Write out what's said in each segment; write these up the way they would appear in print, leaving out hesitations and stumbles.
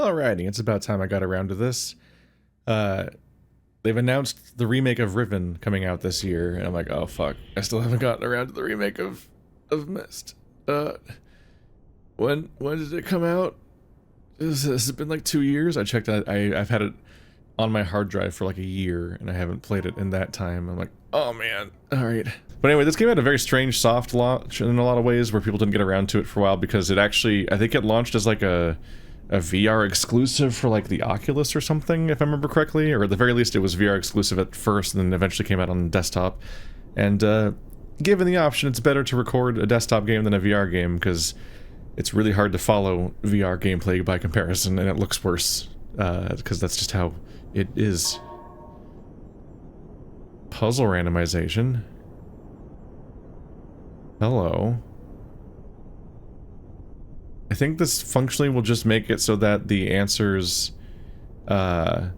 Alrighty, it's about time I got around to this. They've announced the remake of Riven coming out this year, and I'm like, oh fuck, I still haven't gotten around to the remake of Myst. When did it come out? Has it been like 2 years? I checked. I've had it on my hard drive for like a year, and I haven't played it in that time. I'm like, oh man, alright. But anyway, this game had a very strange soft launch in a lot of ways, where people didn't get around to it for a while, because it actually, I think it launched as like a VR exclusive for like the Oculus or something, if I remember correctly, or at the very least it was VR exclusive at first, and then eventually came out on desktop. And given the option, it's better to record a desktop game than a VR game, because it's really hard to follow VR gameplay by comparison, and it looks worse, because that's just how it is. Puzzle randomization. Hello. I think this functionally will just make it so that the answers are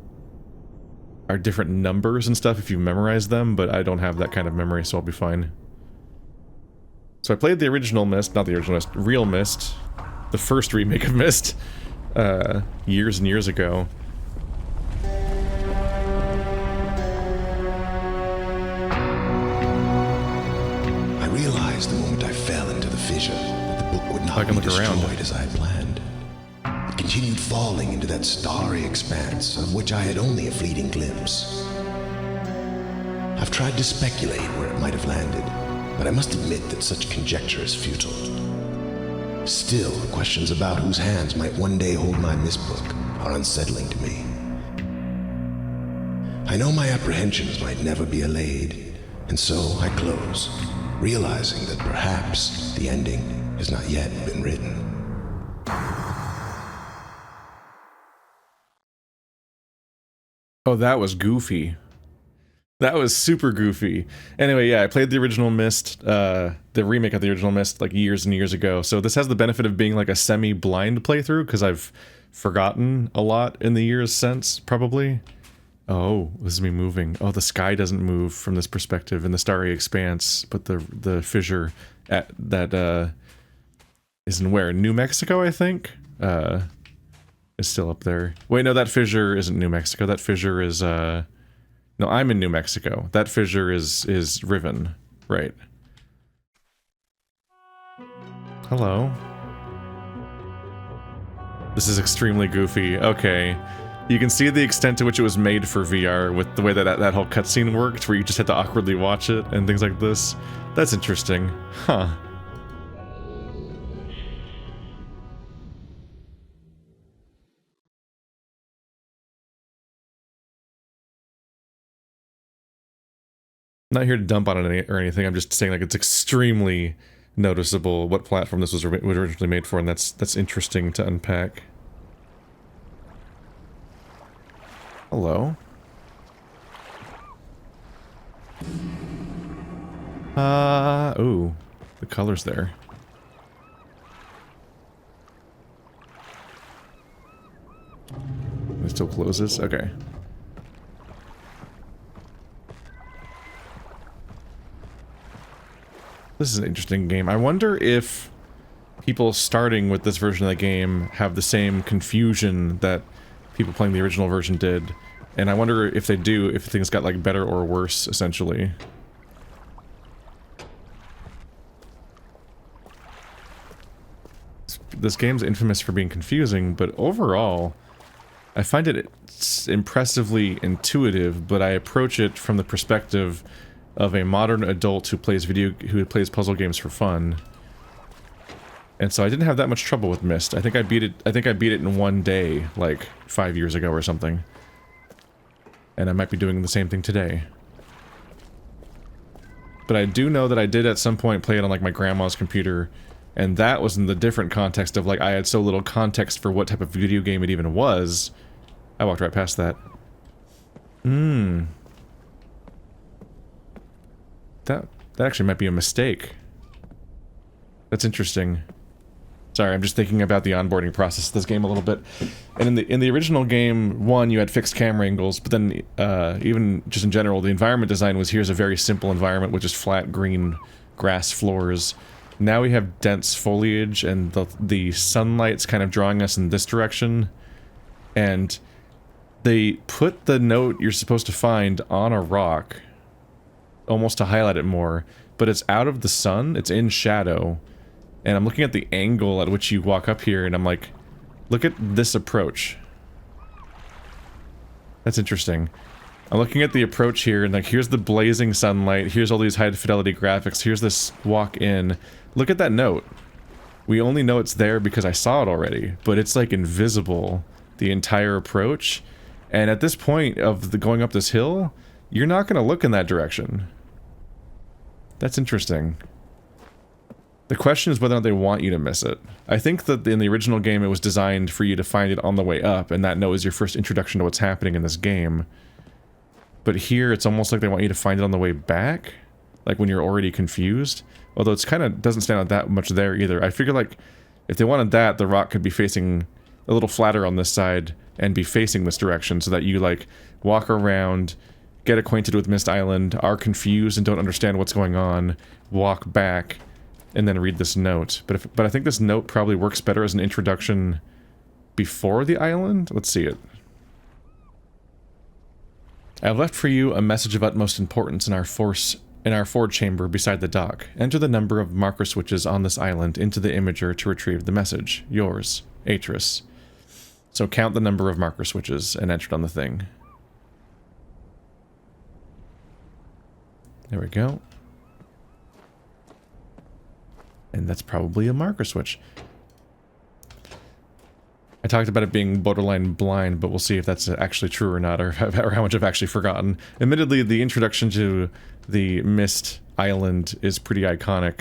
different numbers and stuff if you memorize them, but I don't have that kind of memory, so I'll be fine. So I played the original Myst, not the original Myst, real Myst, the first remake of Myst, years and years ago. I realized the moment I fell into the fissure that the book would not be destroyed as I had planned. It continued falling into that starry expanse of which I had only a fleeting glimpse. I've tried to speculate where it might have landed, but I must admit that such conjecture is futile. Still, questions about whose hands might one day hold my Myst book are unsettling to me. I know my apprehensions might never be allayed, and so I close, realizing that perhaps the ending has not yet been written. Oh, that was goofy. That was super goofy. Anyway, yeah, I played the original Myst, the remake of the original Myst, like years and years ago. So this has the benefit of being like a semi-blind playthrough, because I've forgotten a lot in the years since, probably. Oh, this is me moving. Oh, the sky doesn't move from this perspective in the starry expanse, but the fissure that is in where? New Mexico, I think? Is still up there. Wait, no, that fissure isn't New Mexico. That fissure is, no, I'm in New Mexico. That fissure is Riven. Right. Hello. This is extremely goofy. Okay. You can see the extent to which it was made for VR with the way that whole cutscene worked, where you just had to awkwardly watch it and things like this. That's interesting. Huh. I'm not here to dump on it or anything, I'm just saying like it's extremely noticeable what platform this was originally made for, and that's interesting to unpack. Hello. Ooh, the color's there. It still closes? Okay. This is an interesting game. I wonder if people starting with this version of the game have the same confusion that people playing the original version did. And I wonder if they do, if things got like better or worse, essentially. This game's infamous for being confusing, but overall, I find it's impressively intuitive, but I approach it from the perspective of a modern adult who plays puzzle games for fun. And so I didn't have that much trouble with Myst. I think I beat it in one day, like 5 years ago or something. And I might be doing the same thing today. But I do know that I did at some point play it on like my grandma's computer, and that was in the different context of like I had so little context for what type of video game it even was. I walked right past that. That actually might be a mistake. That's interesting. Sorry, I'm just thinking about the onboarding process of this game a little bit. And in the original game, one, you had fixed camera angles, but then even just in general, the environment design was here's a very simple environment with just flat green grass floors. Now we have dense foliage, and the sunlight's kind of drawing us in this direction. and they put the note you're supposed to find on a rock, almost to highlight it more, but it's out of the sun, it's in shadow, and I'm looking at the angle at which you walk up here, and I'm like, look at this approach. That's interesting. I'm looking at the approach here, and like, here's the blazing sunlight, here's all these high-fidelity graphics, here's this walk in. Look at that note. We only know it's there because I saw it already, but it's like invisible the entire approach. And at this point of the going up this hill, you're not going to look in that direction. That's interesting. The question is whether or not they want you to miss it. I think that in the original game it was designed for you to find it on the way up, and that note is your first introduction to what's happening in this game. But here it's almost like they want you to find it on the way back, like when you're already confused. Although it's kind of doesn't stand out that much there either. I figure like if they wanted that, the rock could be facing a little flatter on this side and be facing this direction so that you like walk around, get acquainted with Myst Island, are confused and don't understand what's going on, walk back, and then read this note. But I think this note probably works better as an introduction before the island. Let's see it. I have left for you a message of utmost importance in our forward chamber beside the dock. Enter the number of marker switches on this island into the imager to retrieve the message. Yours, Atus. So count the number of marker switches and enter it on the thing. There we go. And that's probably a marker switch. I talked about it being borderline blind, but we'll see if that's actually true or not, or how much I've actually forgotten. Admittedly, the introduction to the Myst Island is pretty iconic.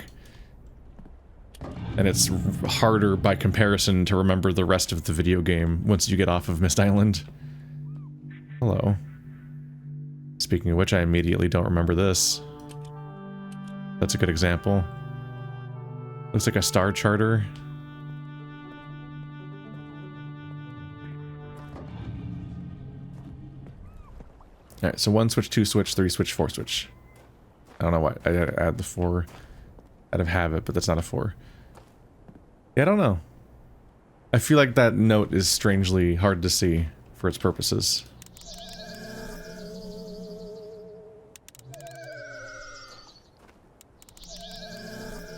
And it's harder by comparison to remember the rest of the video game once you get off of Myst Island. Hello. Speaking of which, I immediately don't remember this. That's a good example. Looks like a star charter. Alright, so 1 switch, 2 switch, 3 switch, 4 switch. I don't know why I add the 4 out of habit, but that's not a 4. Yeah, I don't know. I feel like that note is strangely hard to see for its purposes.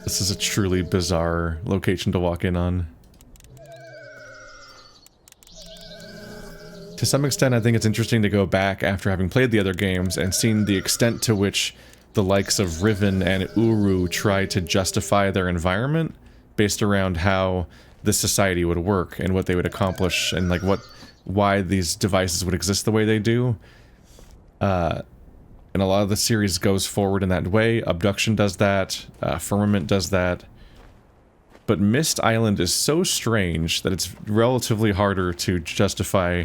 This is a truly bizarre location to walk in on. To some extent, I think it's interesting to go back after having played the other games and seen the extent to which the likes of Riven and Uru try to justify their environment based around how this society would work and what they would accomplish and like why these devices would exist the way they do. And a lot of the series goes forward in that way. Abduction does that. Firmament does that. But Myst Island is so strange that it's relatively harder to justify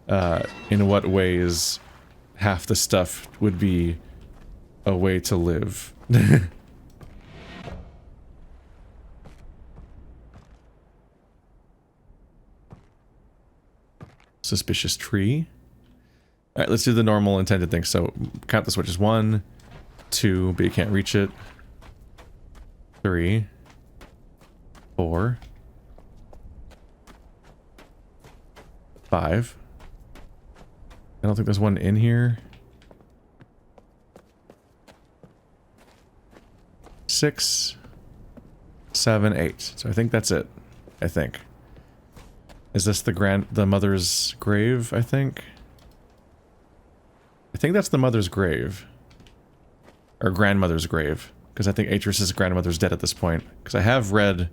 in what ways half the stuff would be a way to live. Suspicious tree. Alright, let's do the normal intended thing. So, count the switches. 1, 2, but you can't reach it. 3, 4, 5. I don't think there's one in here. 6, 7, 8. So I think that's it. I think. Is this the mother's grave, I think? I think that's the mother's grave. Or grandmother's grave. Because I think Atrus's grandmother's dead at this point. Because I have read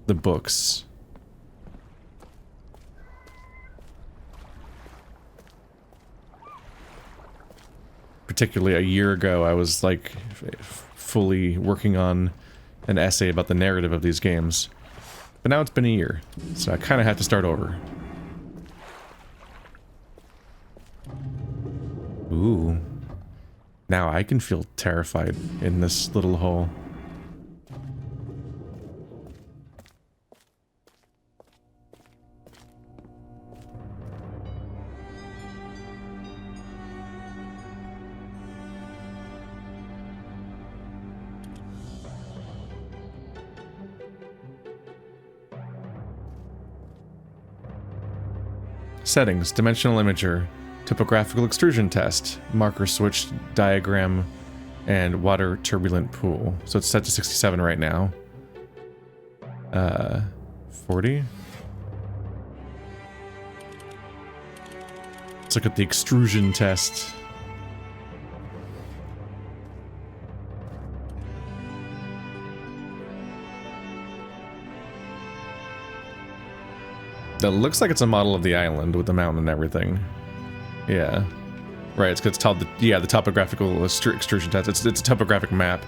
the books. Particularly a year ago, I was like fully working on an essay about the narrative of these games. But now it's been a year, so I kind of have to start over. Ooh. Now I can feel terrified in this little hole. Settings, dimensional imager, topographical extrusion test, marker switch diagram, and water turbulent pool. So it's set to 67 right now. 40. Let's look at the extrusion test. That looks like it's a model of the island with the mountain and everything. Yeah. Right, it's called the topographical extrusion test. It's a topographic map.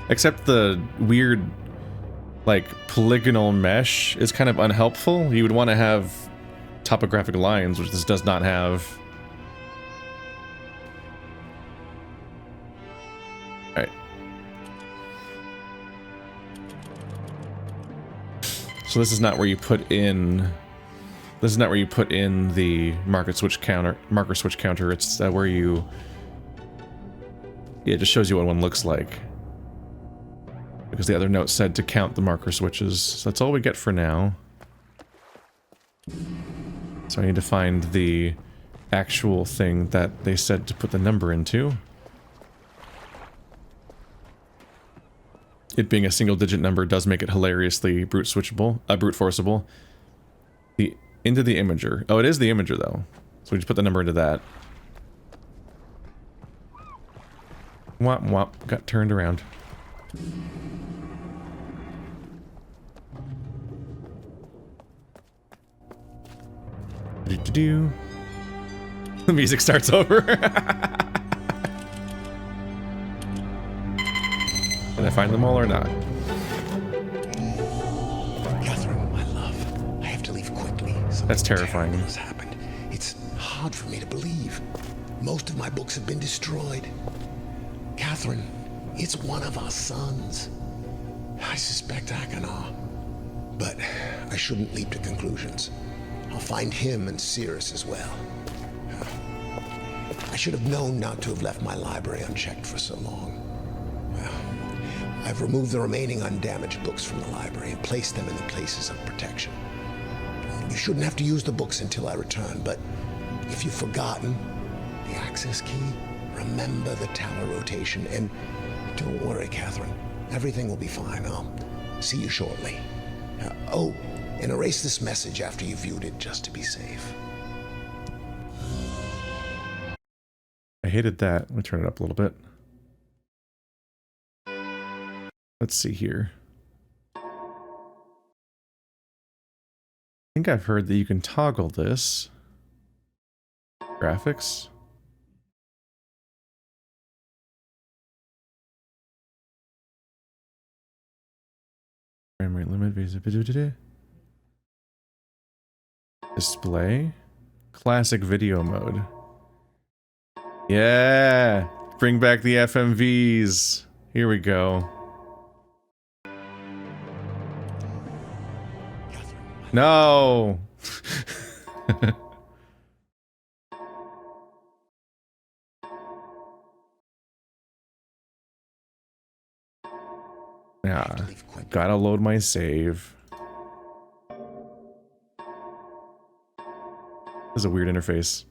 Except the weird, like, polygonal mesh is kind of unhelpful. You would want to have topographic lines, which this does not have. Alright. So this is not where you put in... This is not where you put in the marker switch counter. It's where you... Yeah, it just shows you what one looks like. Because the other note said to count the marker switches. So that's all we get for now. So I need to find the actual thing that they said to put the number into. It being a single-digit number does make it hilariously brute forceable. Into the imager. Oh, it is the imager, though. So we just put the number into that. Womp womp. Got turned around. Do-do-do. The music starts over. Did I find them all or not? That's terrifying. Has happened. It's hard for me to believe. Most of my books have been destroyed. Catherine, it's one of our sons. I suspect Ainar. But I shouldn't leap to conclusions. I'll find him and Sirus as well. I should have known not to have left my library unchecked for so long. Well, I've removed the remaining undamaged books from the library and placed them in the places of protection. You shouldn't have to use the books until I return, but if you've forgotten the access key, remember the tower rotation, and don't worry, Catherine. Everything will be fine. I'll see you shortly. Oh, and erase this message after you viewed it, just to be safe. I hated that. Let me turn it up a little bit. Let's see here. I think I've heard that you can toggle this. Graphics. Frame rate limit, visibility. Display. Classic video mode. Yeah! Bring back the FMVs. Here we go. No! Yeah, gotta load my save. This is a weird interface.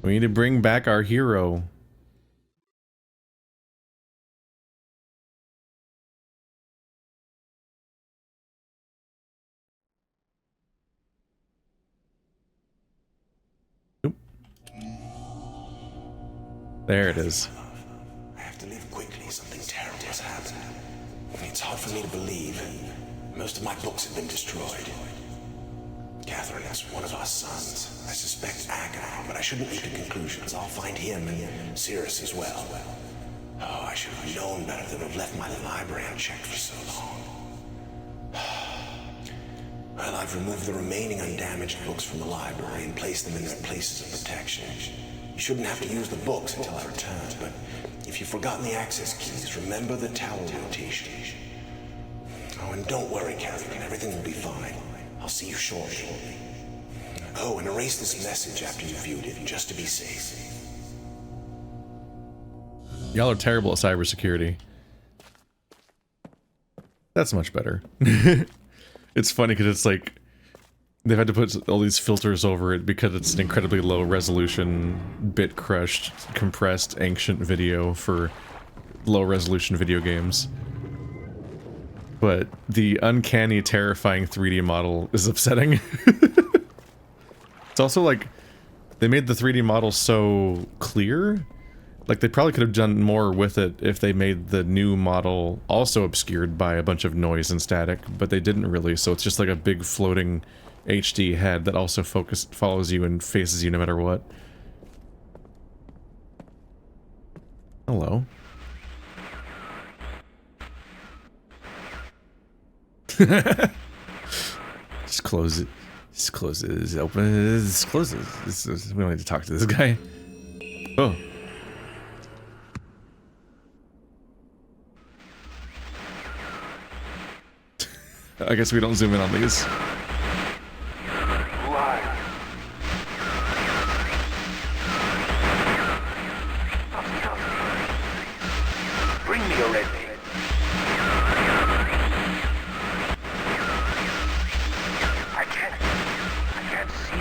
We need to bring back our hero. There it is. I have to leave quickly. Something terrible has happened. It's hard for me to believe. Most of my books have been destroyed. Catherine is one of our sons. I suspect Ainar, but I shouldn't leap to conclusions. I'll find him and Sirus as well. Oh, I should have known better than to have left my library unchecked for so long. Well, I've removed the remaining undamaged books from the library and placed them in their places of protection. You shouldn't have to use the books until I return, but if you've forgotten the access keys, remember the tower rotation. Oh, and don't worry, Catherine, everything will be fine. I'll see you shortly. Oh, and erase this message after you viewed it, just to be safe. Y'all are terrible at cybersecurity. That's much better. It's funny because it's like they've had to put all these filters over it because it's an incredibly low resolution, bit crushed, compressed, ancient video for low resolution video games. But the uncanny, terrifying 3D model is upsetting. It's also like they made the 3D model so clear. Like they probably could have done more with it if they made the new model also obscured by a bunch of noise and static, but they didn't really, so it's just like a big floating HD head that also follows you and faces you no matter what. Hello. Just close it. Just close it. Just open it. Just close it. We don't need to talk to this guy. Oh. I guess we don't zoom in on these. Bring me a red thing. I can't see. I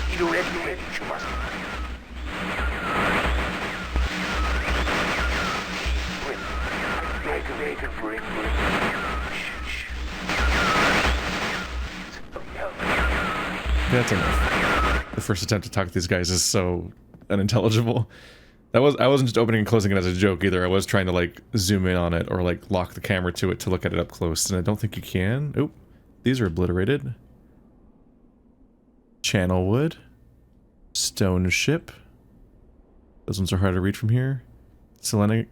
need a red thing. You must. Bring. That's enough. The first attempt to talk to these guys is so unintelligible. I wasn't just opening and closing it as a joke either. I was trying to like zoom in on it or like lock the camera to it to look at it up close, and I don't think you can. Oop. These are obliterated. Channelwood. Stone ship. Those ones are hard to read from here. Selenitic.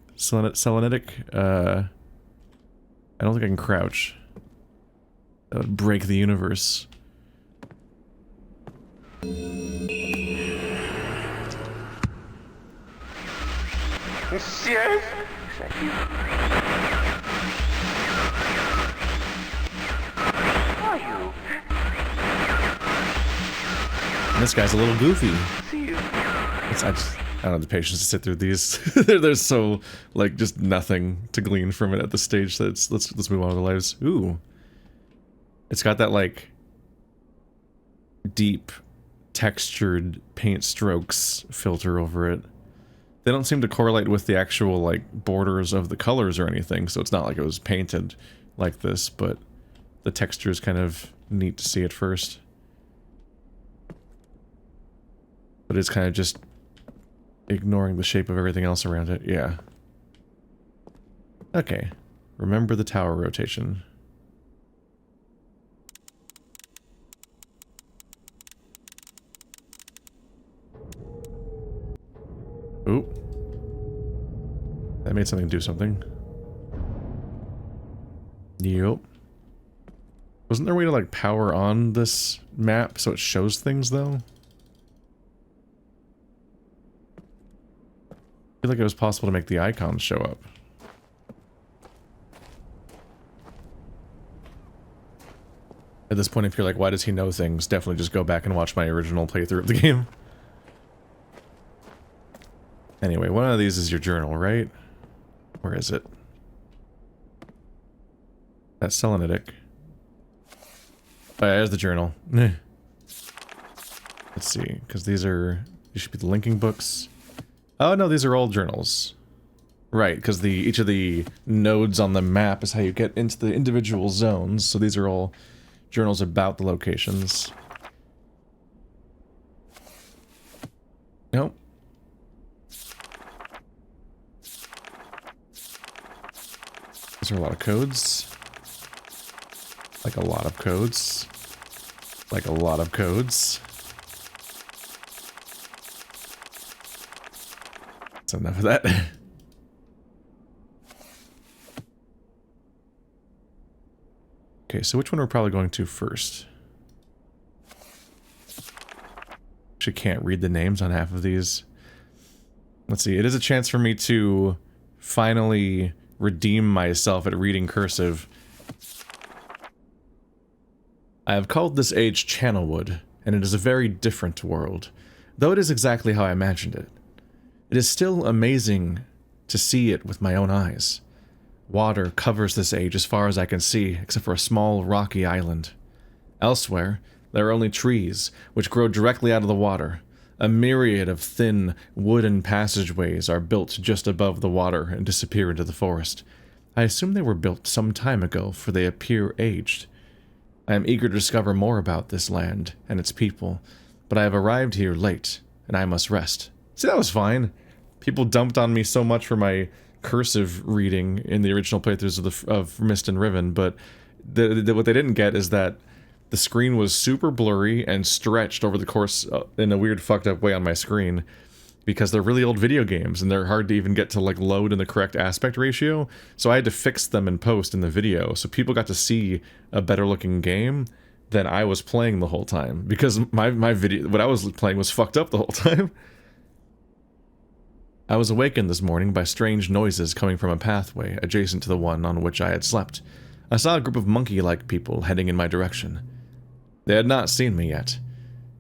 I don't think I can crouch. That would break the universe. Yes. Thank you. Are you? And this guy's a little goofy. See you. I don't have the patience to sit through these. There's so like just nothing to glean from it at the stage. So let's move on to the lives. Ooh, it's got that like deep textured paint strokes filter over it. They don't seem to correlate with the actual like borders of the colors or anything, so it's not like it was painted like this, but the texture is kind of neat to see at first. But it's kind of just ignoring the shape of everything else around it. Yeah. Okay. Remember the tower rotation. Ooh. That made something do something. Yup. Wasn't there a way to like power on this map so it shows things though? I feel like it was possible to make the icons show up. At this point, if you're like, why does he know things? Definitely just go back and watch my original playthrough of the game. Anyway, one of these is your journal, right? Where is it? That's selenitic. Oh, yeah, there's the journal. Let's see, because these should be the linking books. Oh no, these are all journals. Right, because each of the nodes on the map is how you get into the individual zones, so these are all journals about the locations. Nope. These are a lot of codes. Like a lot of codes. Like a lot of codes. That's enough of that. Okay, so which one we're probably going to first? Actually can't read the names on half of these. Let's see, it is a chance for me to finally redeem myself at reading cursive. I have called this age Channelwood, and it is a very different world, though it is exactly how I imagined it. It is still amazing to see it with my own eyes. Water covers this age as far as I can see, except for a small rocky island. Elsewhere, there are only trees, which grow directly out of the water. A myriad of thin, wooden passageways are built just above the water and disappear into the forest. I assume they were built some time ago, for they appear aged. I am eager to discover more about this land and its people, but I have arrived here late, and I must rest. See, that was fine. People dumped on me so much for my cursive reading in the original playthroughs of Myst and Riven, but what they didn't get is that the screen was super blurry and stretched over the course in a weird fucked up way on my screen, because they're really old video games and they're hard to even get to like load in the correct aspect ratio. So I had to fix them in post in the video, so people got to see a better looking game than I was playing the whole time, because my video, what I was playing, was fucked up the whole time. I was awakened this morning by strange noises coming from a pathway adjacent to the one on which I had slept. I saw a group of monkey-like people heading in my direction. They had not seen me yet.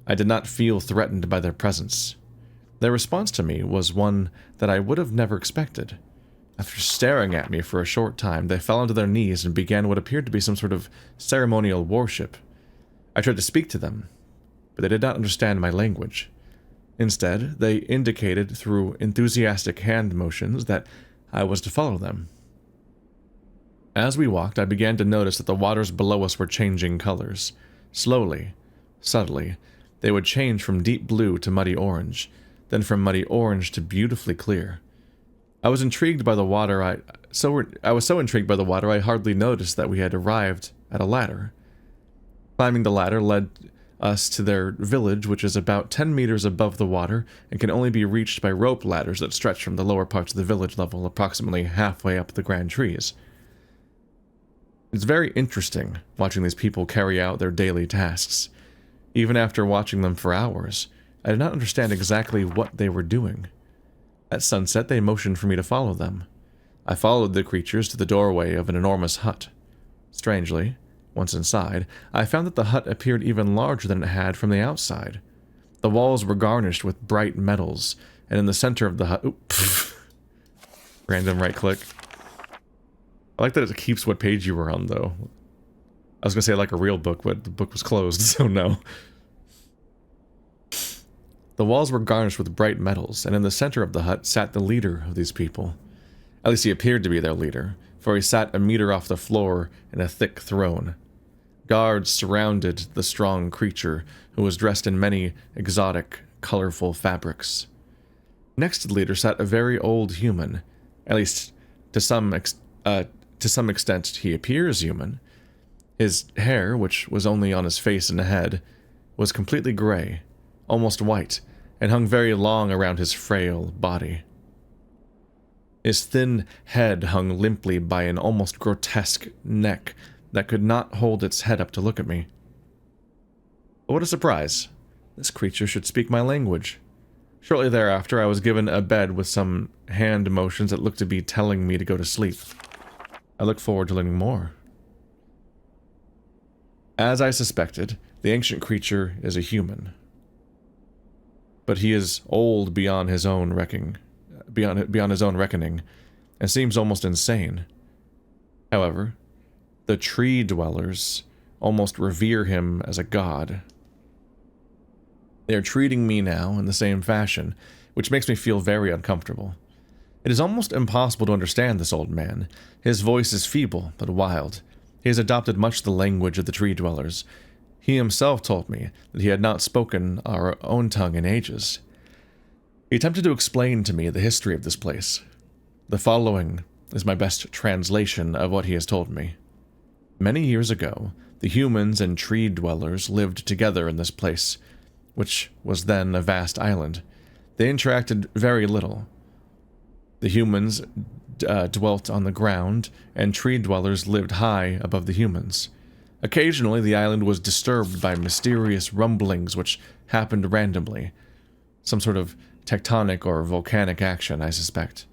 I did not feel threatened by their presence. Their response to me was one that I would have never expected. After staring at me for a short time, they fell onto their knees and began what appeared to be some sort of ceremonial worship. I tried to speak to them, but they did not understand my language. Instead, they indicated through enthusiastic hand motions that I was to follow them. As we walked, I began to notice that the waters below us were changing colors. Slowly, subtly, they would change from deep blue to muddy orange, then from muddy orange to beautifully clear. I was intrigued by the water. I was so intrigued by the water I hardly noticed that we had arrived at a ladder. Climbing the ladder led us to their village, which is about 10 meters above the water and can only be reached by rope ladders that stretch from the lower parts of the village level approximately halfway up the grand trees. It's very interesting watching these people carry out their daily tasks. Even after watching them for hours, I did not understand exactly what they were doing. At sunset, they motioned for me to follow them. I followed the creatures to the doorway of an enormous hut. Strangely, once inside, I found that the hut appeared even larger than it had from the outside. The walls were garnished with bright metals, and in the center of the hut... Random right-click. I like that it keeps what page you were on, though. I was gonna say like a real book, but the book was closed, so no. The walls were garnished with bright metals, and in the center of the hut sat the leader of these people. At least he appeared to be their leader, for he sat a meter off the floor in a thick throne. Guards surrounded the strong creature, who was dressed in many exotic, colorful fabrics. Next to the leader sat a very old human. At least, to some extent, he appears human. His hair, which was only on his face and head, was completely gray, almost white, and hung very long around his frail body. His thin head hung limply by an almost grotesque neck that could not hold its head up to look at me. But what a surprise! This creature should speak my language. Shortly thereafter, I was given a bed with some hand motions that looked to be telling me to go to sleep. I look forward to learning more. As I suspected, the ancient creature is a human. But he is old beyond his own reckoning, and seems almost insane. However, the tree dwellers almost revere him as a god. They are treating me now in the same fashion, which makes me feel very uncomfortable. It is almost impossible to understand this old man. His voice is feeble but wild. He has adopted much the language of the tree dwellers. He himself told me that he had not spoken our own tongue in ages. He attempted to explain to me the history of this place. The following is my best translation of what he has told me. Many years ago, the humans and tree dwellers lived together in this place, which was then a vast island. They interacted very little. The humans dwelt on the ground, and tree dwellers lived high above the humans. Occasionally, the island was disturbed by mysterious rumblings which happened randomly. Some sort of tectonic or volcanic action, I suspect.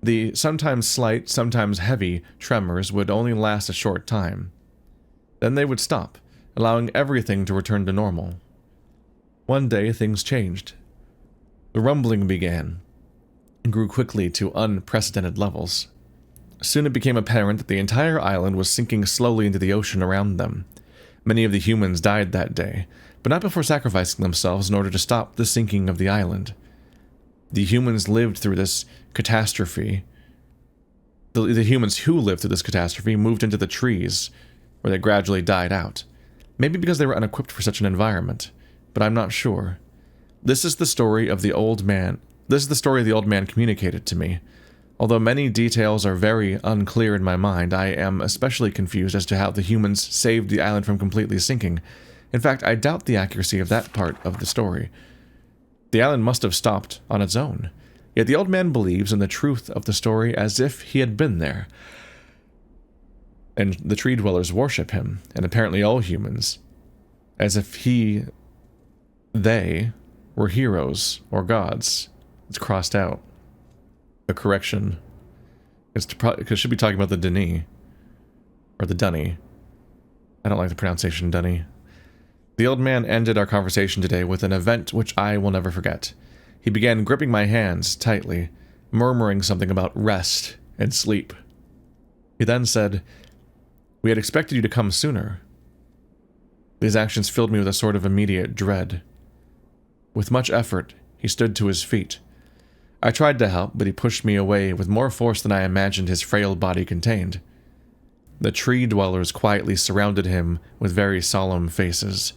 The sometimes slight, sometimes heavy tremors would only last a short time. Then they would stop, allowing everything to return to normal. One day, things changed. The rumbling began, and grew quickly to unprecedented levels. Soon it became apparent that the entire island was sinking slowly into the ocean around them. Many of the humans died that day, but not before sacrificing themselves in order to stop the sinking of the island. The humans lived through this catastrophe. The humans who lived through this catastrophe moved into the trees, where they gradually died out. Maybe because they were unequipped for such an environment, but I'm not sure. This is the story of the old man. This is the story the old man communicated to me. Although many details are very unclear in my mind, I am especially confused as to how the humans saved the island from completely sinking. In fact, I doubt the accuracy of that part of the story. The island must have stopped on its own. Yet the old man believes in the truth of the story as if he had been there. And the tree dwellers worship him, and apparently all humans, as if they were heroes or gods. It's crossed out. The correction is it should be talking about the Dunny. Or the Dunny. I don't like the pronunciation Dunny. The old man ended our conversation today with an event which I will never forget. He began gripping my hands tightly, murmuring something about rest and sleep. He then said, "We had expected you to come sooner." These actions filled me with a sort of immediate dread. With much effort, he stood to his feet. I tried to help, but he pushed me away with more force than I imagined his frail body contained. The tree dwellers quietly surrounded him with very solemn faces.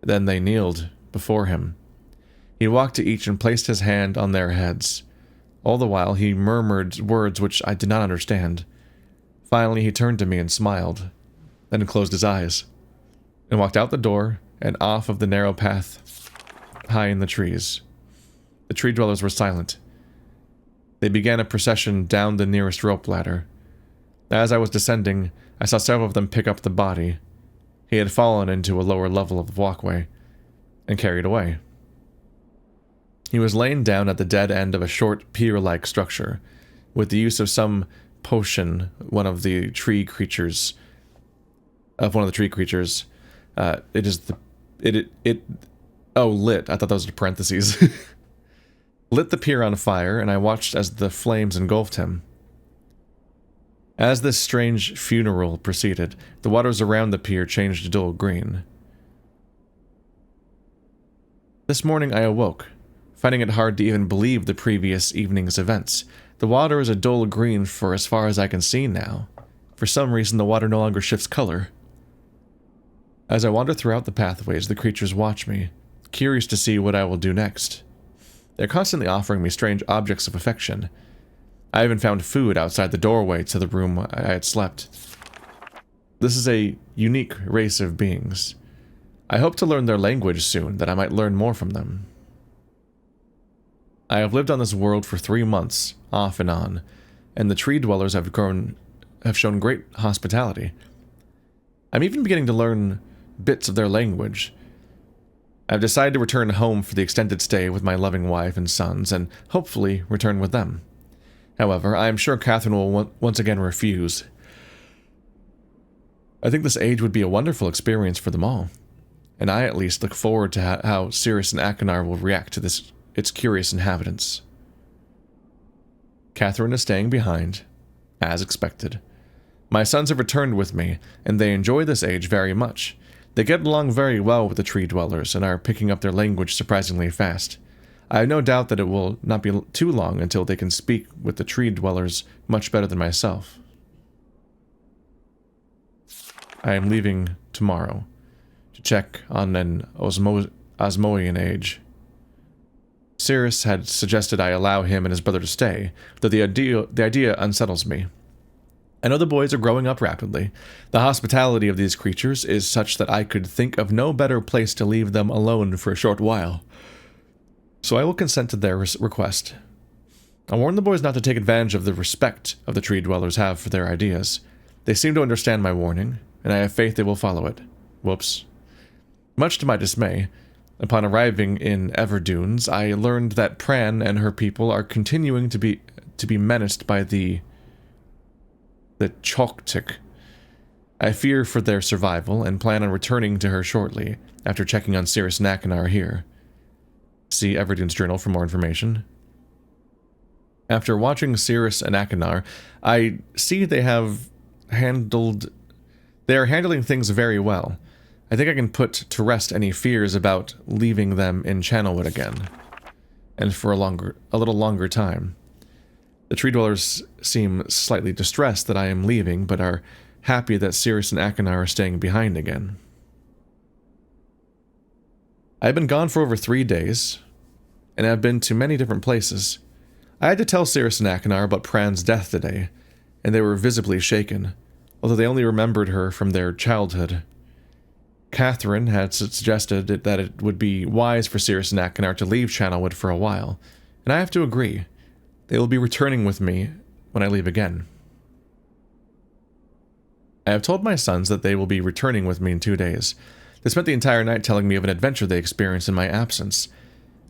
Then they kneeled before him. He walked to each and placed his hand on their heads. All the while he murmured words which I did not understand. Finally he turned to me and smiled, then closed his eyes, and walked out the door and off of the narrow path high in the trees. The tree dwellers were silent. They began a procession down the nearest rope ladder. As I was descending, I saw several of them pick up the body. He had fallen into a lower level of the walkway and carried away. He was laying down at the dead end of a short pier-like structure. With the use of some potion, one of the tree creatures, lit. I thought that was the parentheses. Lit the pier on fire, and I watched as the flames engulfed him. As this strange funeral proceeded, the waters around the pier changed dull green. This morning I awoke, finding it hard to even believe the previous evening's events. The water is a dull green for as far as I can see now. For some reason, the water no longer shifts color. As I wander throughout the pathways, the creatures watch me, curious to see what I will do next. They're constantly offering me strange objects of affection. I even found food outside the doorway to the room I had slept. This is a unique race of beings. I hope to learn their language soon, that I might learn more from them. I have lived on this world for 3 months, off and on, and the tree dwellers have shown great hospitality. I'm even beginning to learn bits of their language. I've decided to return home for the extended stay with my loving wife and sons, and hopefully return with them. However, I am sure Catherine will once again refuse. I think this age would be a wonderful experience for them all, and I at least look forward to how Sirus and Ainar will react to its curious inhabitants. Catherine is staying behind, as expected. My sons have returned with me, and they enjoy this age very much. They get along very well with the tree dwellers and are picking up their language surprisingly fast. I have no doubt that it will not be too long until they can speak with the tree dwellers much better than myself. I am leaving tomorrow to check on an Osmoian age. Sirus had suggested I allow him and his brother to stay, though the idea unsettles me. I know the boys are growing up rapidly. The hospitality of these creatures is such that I could think of no better place to leave them alone for a short while. So I will consent to their request. I warn the boys not to take advantage of the respect of the tree dwellers have for their ideas. They seem to understand my warning, and I have faith they will follow it. Whoops. Much to my dismay, upon arriving in Everdunes, I learned that Pran and her people are continuing to be menaced by the Choktik. I fear for their survival and plan on returning to her shortly, after checking on Sirus and Ainar here. See Everdunes Journal for more information. After watching Sirus and Ainar, I see they are handling things very well. I think I can put to rest any fears about leaving them in Channelwood again, and for a little longer time. The tree dwellers seem slightly distressed that I am leaving, but are happy that Sirus and Ainar are staying behind again. I've been gone for over 3 days, and have been to many different places. I had to tell Sirus and Ainar about Pran's death today, and they were visibly shaken, although they only remembered her from their childhood. Catherine had suggested that it would be wise for Sirus and Ainar to leave Channelwood for a while, and I have to agree. They will be returning with me when I leave again. I have told my sons that they will be returning with me in 2 days. They spent the entire night telling me of an adventure they experienced in my absence.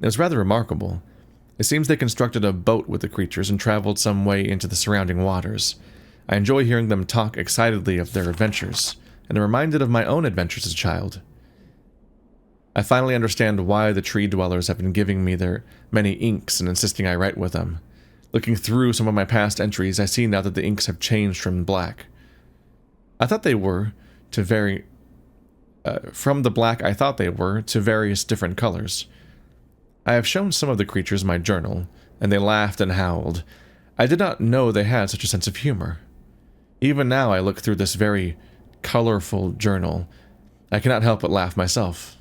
It was rather remarkable. It seems they constructed a boat with the creatures and traveled some way into the surrounding waters. I enjoy hearing them talk excitedly of their adventures, and am reminded of my own adventures as a child. I finally understand why the tree dwellers have been giving me their many inks and insisting I write with them. Looking through some of my past entries, I see now that the inks have changed from black. I thought they were to vary... from the black I thought they were to various different colors. I have shown some of the creatures my journal, and they laughed and howled. I did not know they had such a sense of humor. Even now I look through this very colorful journal. I cannot help but laugh myself.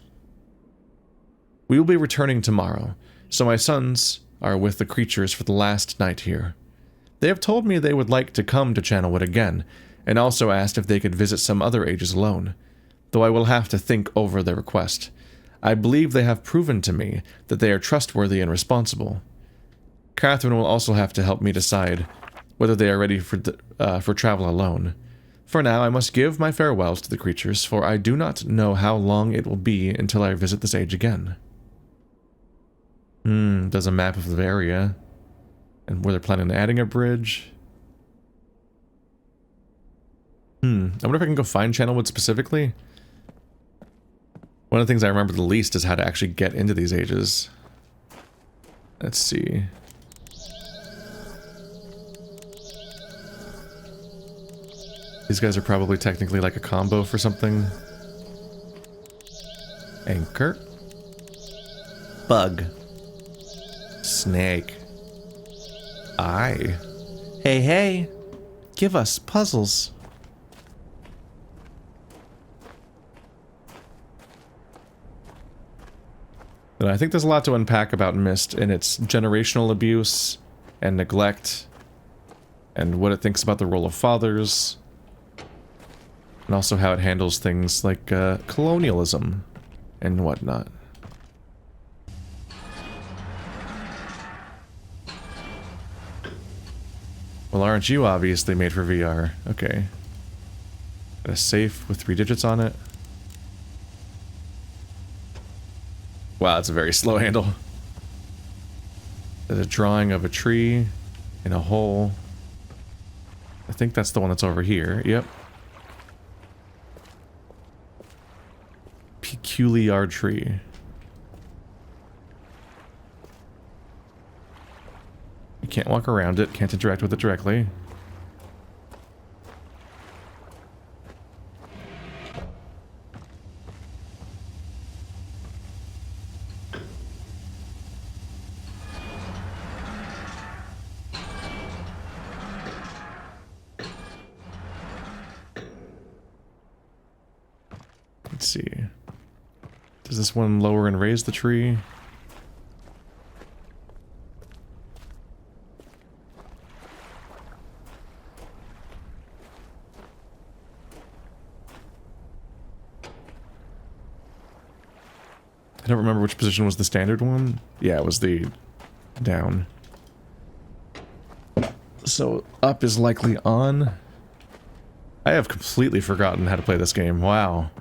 We will be returning tomorrow, so my sons are with the creatures for the last night here. They have told me they would like to come to Channelwood again, and also asked if they could visit some other ages alone, though I will have to think over their request. I believe they have proven to me that they are trustworthy and responsible. Catherine will also have to help me decide whether they are ready for travel alone. For now, I must give my farewells to the creatures, for I do not know how long it will be until I visit this age again. Does a map of the area, and where they're planning on adding a bridge. I wonder if I can go find Channelwood specifically. One of the things I remember the least is how to actually get into these ages. Let's see. These guys are probably technically like a combo for something. Anchor. Bug. Snake. Eye. Hey, hey. Give us puzzles. And I think there's a lot to unpack about Myst and its generational abuse and neglect, and what it thinks about the role of fathers, and also how it handles things like colonialism and whatnot. Well, aren't you obviously made for VR? Okay. Got a safe with 3 digits on it. Wow, that's a very slow handle. There's a drawing of a tree in a hole. I think that's the one that's over here. Yep. Peculiar tree. You can't walk around it, can't interact with it directly. Let's see. Does this one lower and raise the tree? I don't remember which position was the standard one. Yeah, it was the down. So up is likely on. I have completely forgotten how to play this game. Wow.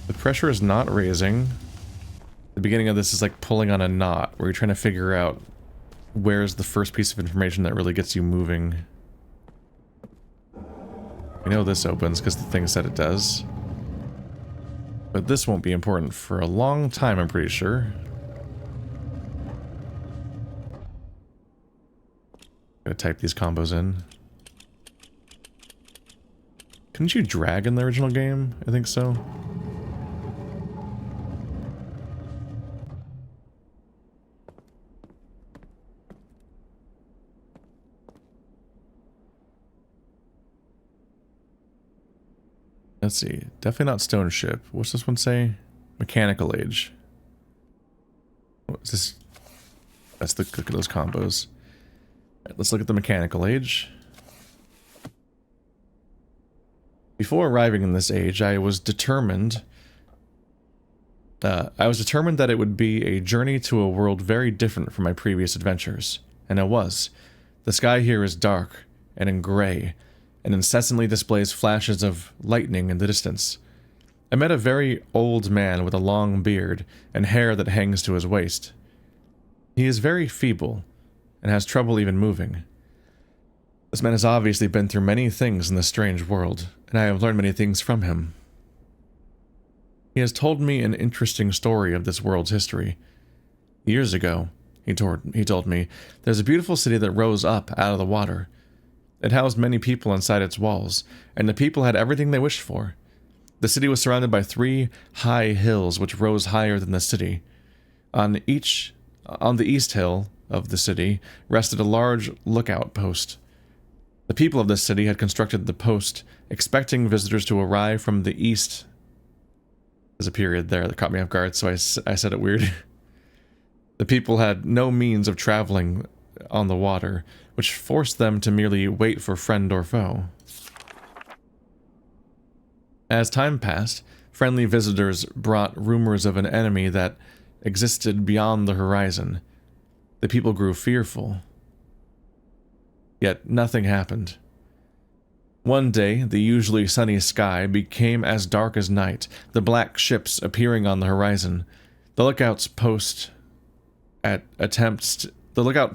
The pressure is not raising. The beginning of this is like pulling on a knot, where you're trying to figure out where's the first piece of information that really gets you moving. We know this opens because the thing said it does. But this won't be important for a long time, I'm pretty sure. Gotta type these combos in. Couldn't you drag in the original game? I think so. Let's see. Definitely not stone ship. What's this one say? Mechanical age. What's this? That's the look at those combos. Right, let's look at the mechanical age. Before arriving in this age, I was determined that it would be a journey to a world very different from my previous adventures. And it was. The sky here is dark and in gray, and incessantly displays flashes of lightning in the distance. I met a very old man with a long beard and hair that hangs to his waist. He is very feeble and has trouble even moving. This man has obviously been through many things in this strange world, and I have learned many things from him. He has told me an interesting story of this world's history. Years ago, he told me, there's a beautiful city that rose up out of the water. It housed many people inside its walls, and the people had everything they wished for. The city was surrounded by 3 high hills which rose higher than the city. On the east hill of the city rested a large lookout post. The people of this city had constructed the post, expecting visitors to arrive from the east. There's a period there that caught me off guard, so I said it weird. The people had no means of traveling on the water, which forced them to merely wait for friend or foe. As time passed, friendly visitors brought rumors of an enemy that existed beyond the horizon. The people grew fearful. Yet nothing happened. One day, the usually sunny sky became as dark as night, the black ships appearing on the horizon. The lookout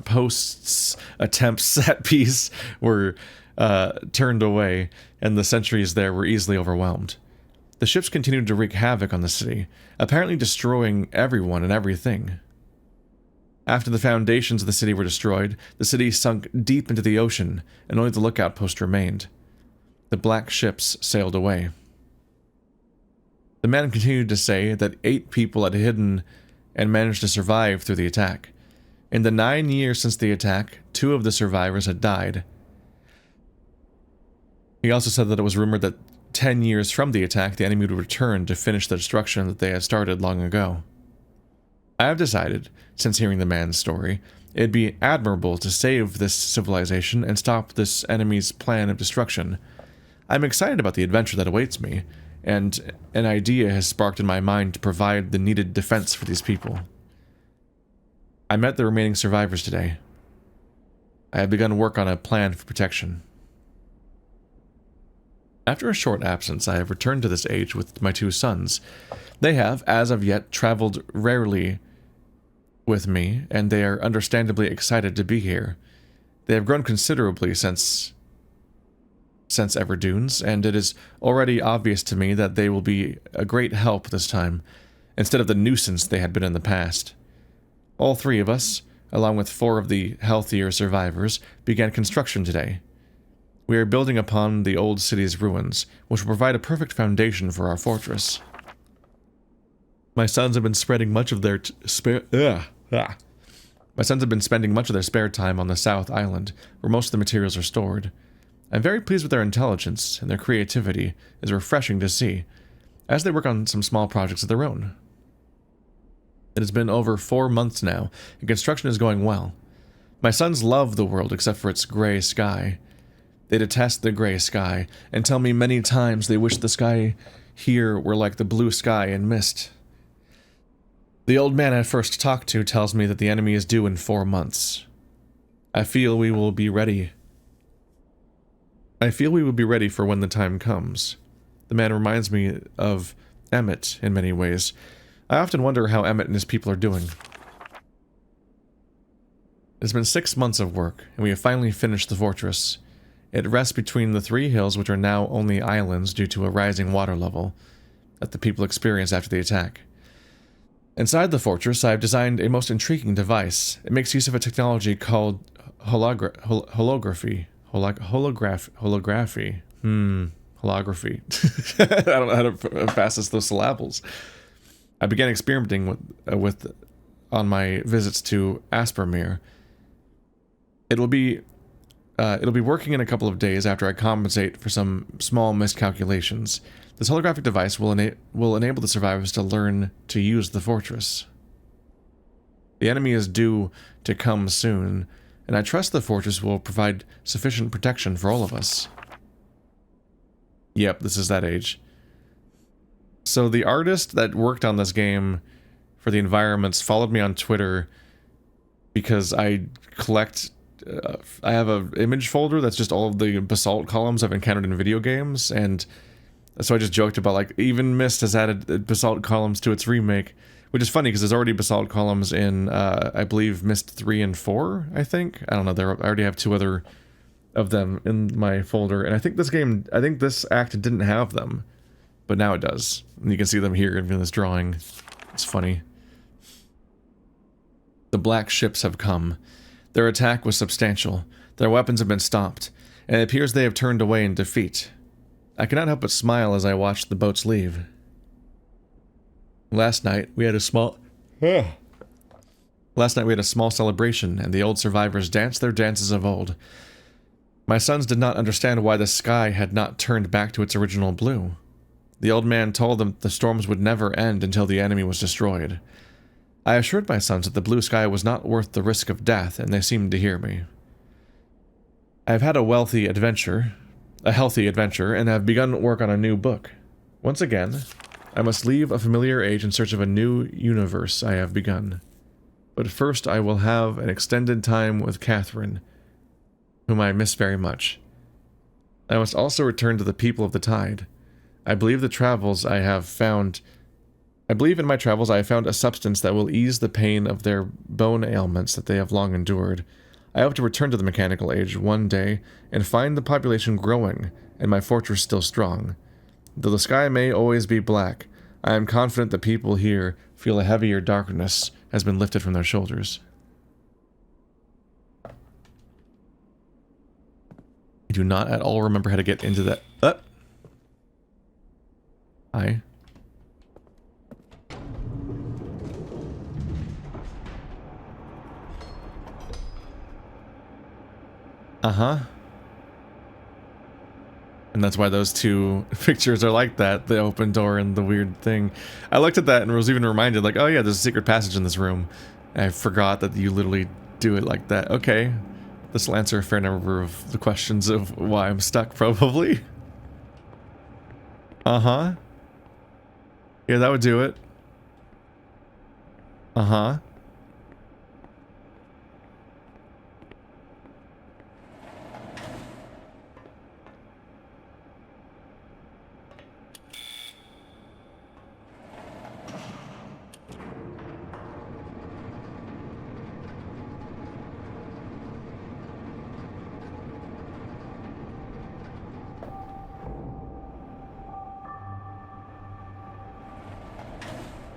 post's attempts at peace were turned away, and the sentries there were easily overwhelmed. The ships continued to wreak havoc on the city, apparently destroying everyone and everything. After the foundations of the city were destroyed, the city sunk deep into the ocean, and only the lookout post remained. The black ships sailed away. The man continued to say that 8 people had hidden and managed to survive through the attack. In the 9 years since the attack, 2 of the survivors had died. He also said that it was rumored that 10 years from the attack, the enemy would return to finish the destruction that they had started long ago. I have decided, since hearing the man's story, it'd be admirable to save this civilization and stop this enemy's plan of destruction. I'm excited about the adventure that awaits me, and an idea has sparked in my mind to provide the needed defense for these people. I met the remaining survivors today. I have begun work on a plan for protection. After a short absence, I have returned to this age with my 2 sons. They have, as of yet, traveled rarely with me, and they are understandably excited to be here. They have grown considerably since Everdunes, and it is already obvious to me that they will be a great help this time, instead of the nuisance they had been in the past. All 3 of us, along with 4 of the healthier survivors, began construction today. We are building upon the old city's ruins, which will provide a perfect foundation for our fortress. My sons have been spending much of their spare time on the South Island, where most of the materials are stored. I'm very pleased with their intelligence, and their creativity is refreshing to see, as they work on some small projects of their own. It has been over 4 months now, and construction is going well. My sons love the world except for its gray sky. They detest the gray sky, and tell me many times they wish the sky here were like the blue sky in Myst. The old man I first talked to tells me that the enemy is due in 4 months. I feel we will be ready for when the time comes. The man reminds me of Emmett in many ways. I often wonder how Emmett and his people are doing. It has been 6 months of work, and we have finally finished the fortress. It rests between the 3 hills, which are now only islands due to a rising water level that the people experienced after the attack. Inside the fortress, I have designed a most intriguing device. It makes use of a technology called holography. Holography. I don't know how to fastest those syllables. I began experimenting with on my visits to Aspermere. It'll be working in a couple of days after I compensate for some small miscalculations. This holographic device will enable the survivors to learn to use the fortress. The enemy is due to come soon, and I trust the fortress will provide sufficient protection for all of us. Yep, this is that age. So the artist that worked on this game for the environments followed me on Twitter because I collect... I have an image folder that's just all of the basalt columns I've encountered in video games, and so I just joked about, like, even Myst has added basalt columns to its remake, which is funny because there's already basalt columns in, I believe, Myst 3 and 4, I think. I don't know, I already have 2 other of them in my folder, and I think this act didn't have them, but now it does. And you can see them here in this drawing. It's funny. The black ships have come. Their attack was substantial. Their weapons have been stopped, and it appears they have turned away in defeat. I cannot help but smile as I watch the boats leave. Last night we had a small celebration, and the old survivors danced their dances of old. My sons did not understand why the sky had not turned back to its original blue. The old man told them the storms would never end until the enemy was destroyed. I assured my sons that the blue sky was not worth the risk of death, and they seemed to hear me. I have had a healthy adventure, and have begun work on a new book. Once again, I must leave a familiar age in search of a new universe I have begun. But first I will have an extended time with Catherine, whom I miss very much. I must also return to the people of the tide. I believe in my travels I have found a substance that will ease the pain of their bone ailments that they have long endured. I hope to return to the mechanical age one day and find the population growing and my fortress still strong. Though the sky may always be black, I am confident the people here feel a heavier darkness has been lifted from their shoulders. I do not at all remember how to get into that. Hi. And that's why those 2 pictures are like that, the open door and the weird thing. I looked at that and was even reminded, like, oh yeah, there's a secret passage in this room. And I forgot that you literally do it like that. Okay. This will answer a fair number of the questions of why I'm stuck, probably. Yeah, that would do it.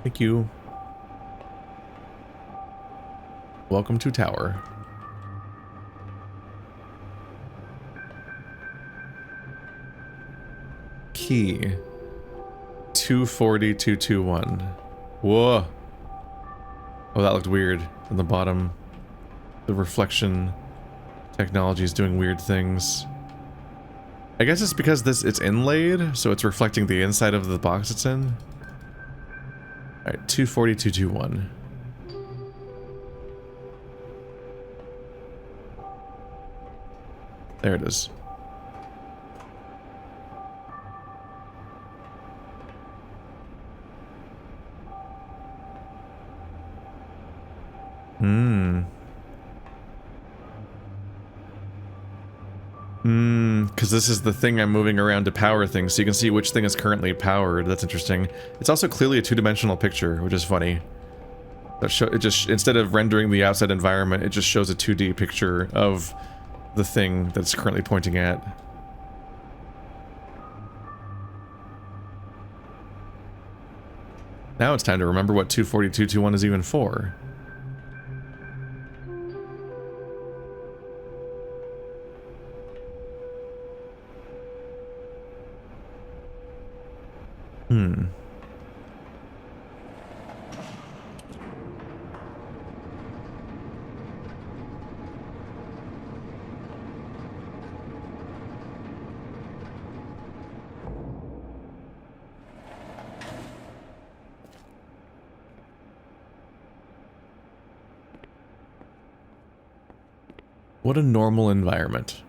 Thank you. Welcome to Tower. Key. 240221. Whoa. Oh, that looked weird. On the bottom, the reflection technology is doing weird things. I guess it's because it's inlaid, so it's reflecting the inside of the box it's in. Alright, 240221. There it is. Because this is the thing I'm moving around to power things, so you can see which thing is currently powered. That's interesting. It's also clearly a 2-dimensional picture, which is funny. It just, instead of rendering the outside environment, it just shows a 2D picture of the thing that's currently pointing at. Now it's time to remember what 24221 is even for. What a normal environment.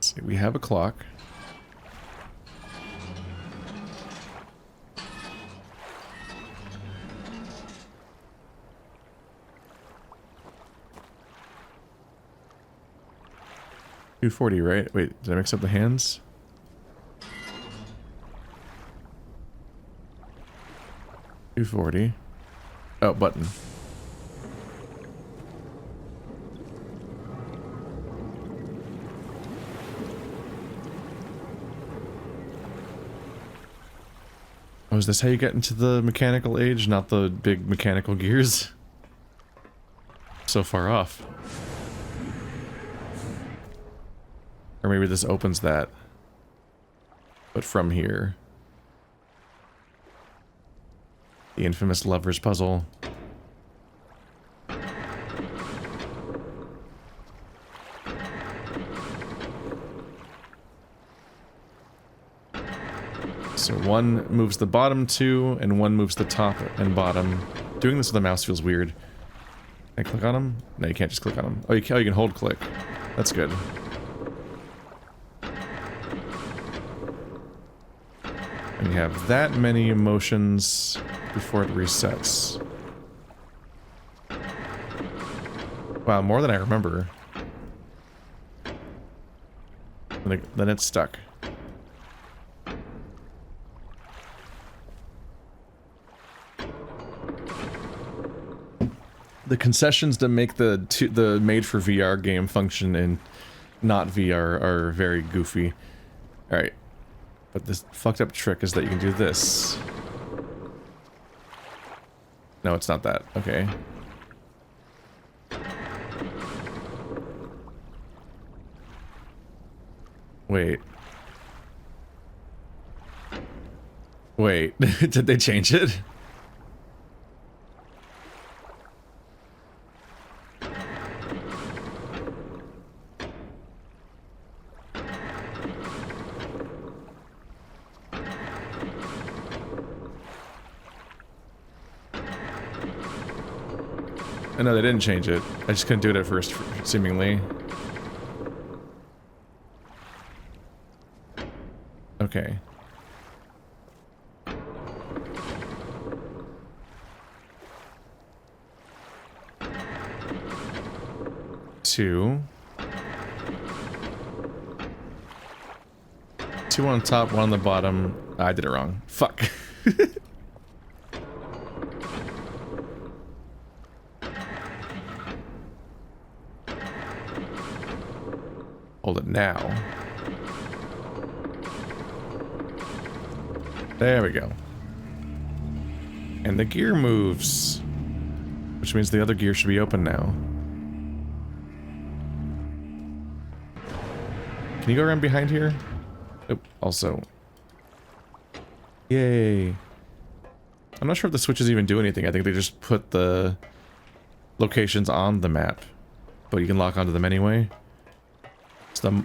See, we have a clock. $240, right? Wait, did I mix up the hands? $240. Oh, button. Oh, is this how you get into the mechanical age, not the big mechanical gears? So far off. Or maybe this opens that. But from here. The infamous lover's puzzle. So one moves the bottom two, and one moves the top and bottom. Doing this with the mouse feels weird. Can I click on them? No, you can't just click on them. Oh, you can hold click. That's good. And you have that many motions before it resets. Wow, more than I remember. Then it's stuck. The concessions to make the made for VR game function in not VR are very goofy. All right. But this fucked up trick is that you can do this. No, it's not that. Okay. Wait. Wait. Did they change it? No, they didn't change it. I just couldn't do it at first, seemingly. Okay. Two. Two on top, one on the bottom. I did it wrong. Fuck. Hold it now. There we go. And the gear moves. Which means the other gear should be open now. Can you go around behind here? Oh, also. Yay. I'm not sure if the switches even do anything. I think they just put the locations on the map. But you can lock onto them anyway.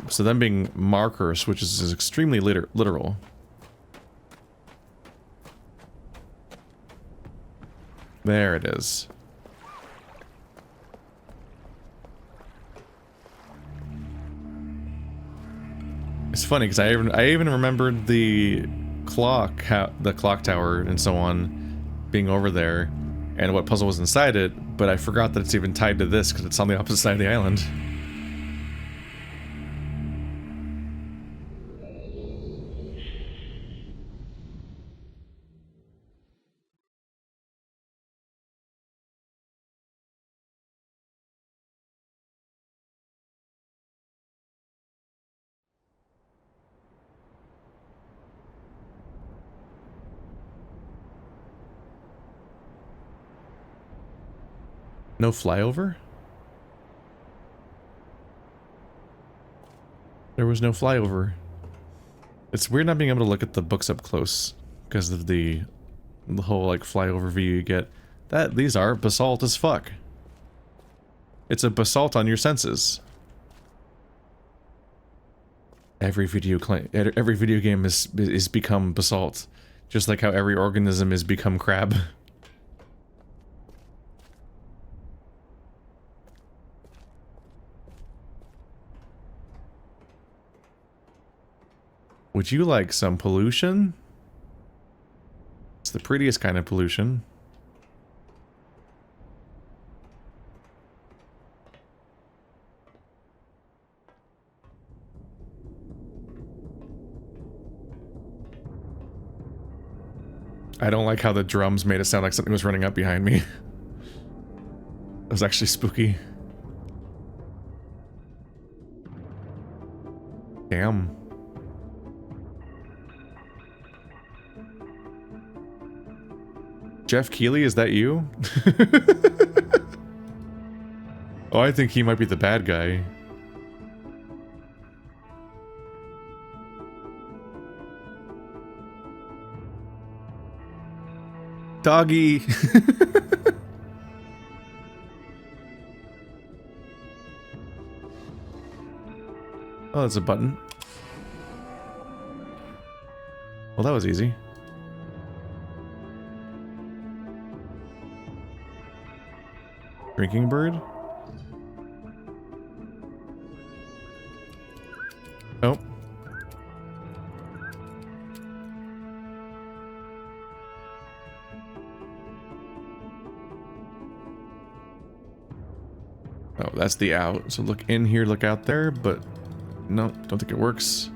So them being marker switches is extremely literal. There it is. Is funny because I even remembered the clock tower and so on being over there and what puzzle was inside it, but I forgot that it's even tied to this because it's on the opposite side of the island. No flyover? There was no flyover. It's weird not being able to look at the books up close because of the whole like flyover view you get. These are basalt as fuck. It's a basalt on your senses. Every video game is become basalt, just like how every organism is become crab. Would you like some pollution? It's the prettiest kind of pollution. I don't like how the drums made it sound like something was running up behind me. It was actually spooky. Damn. Jeff Keighley, is that you? Oh, I think he might be the bad guy. Doggy! Oh, that's a button. Well, that was easy. Drinking bird? Oh. Oh, that's the out. So look in here, look out there, but no, don't think it works.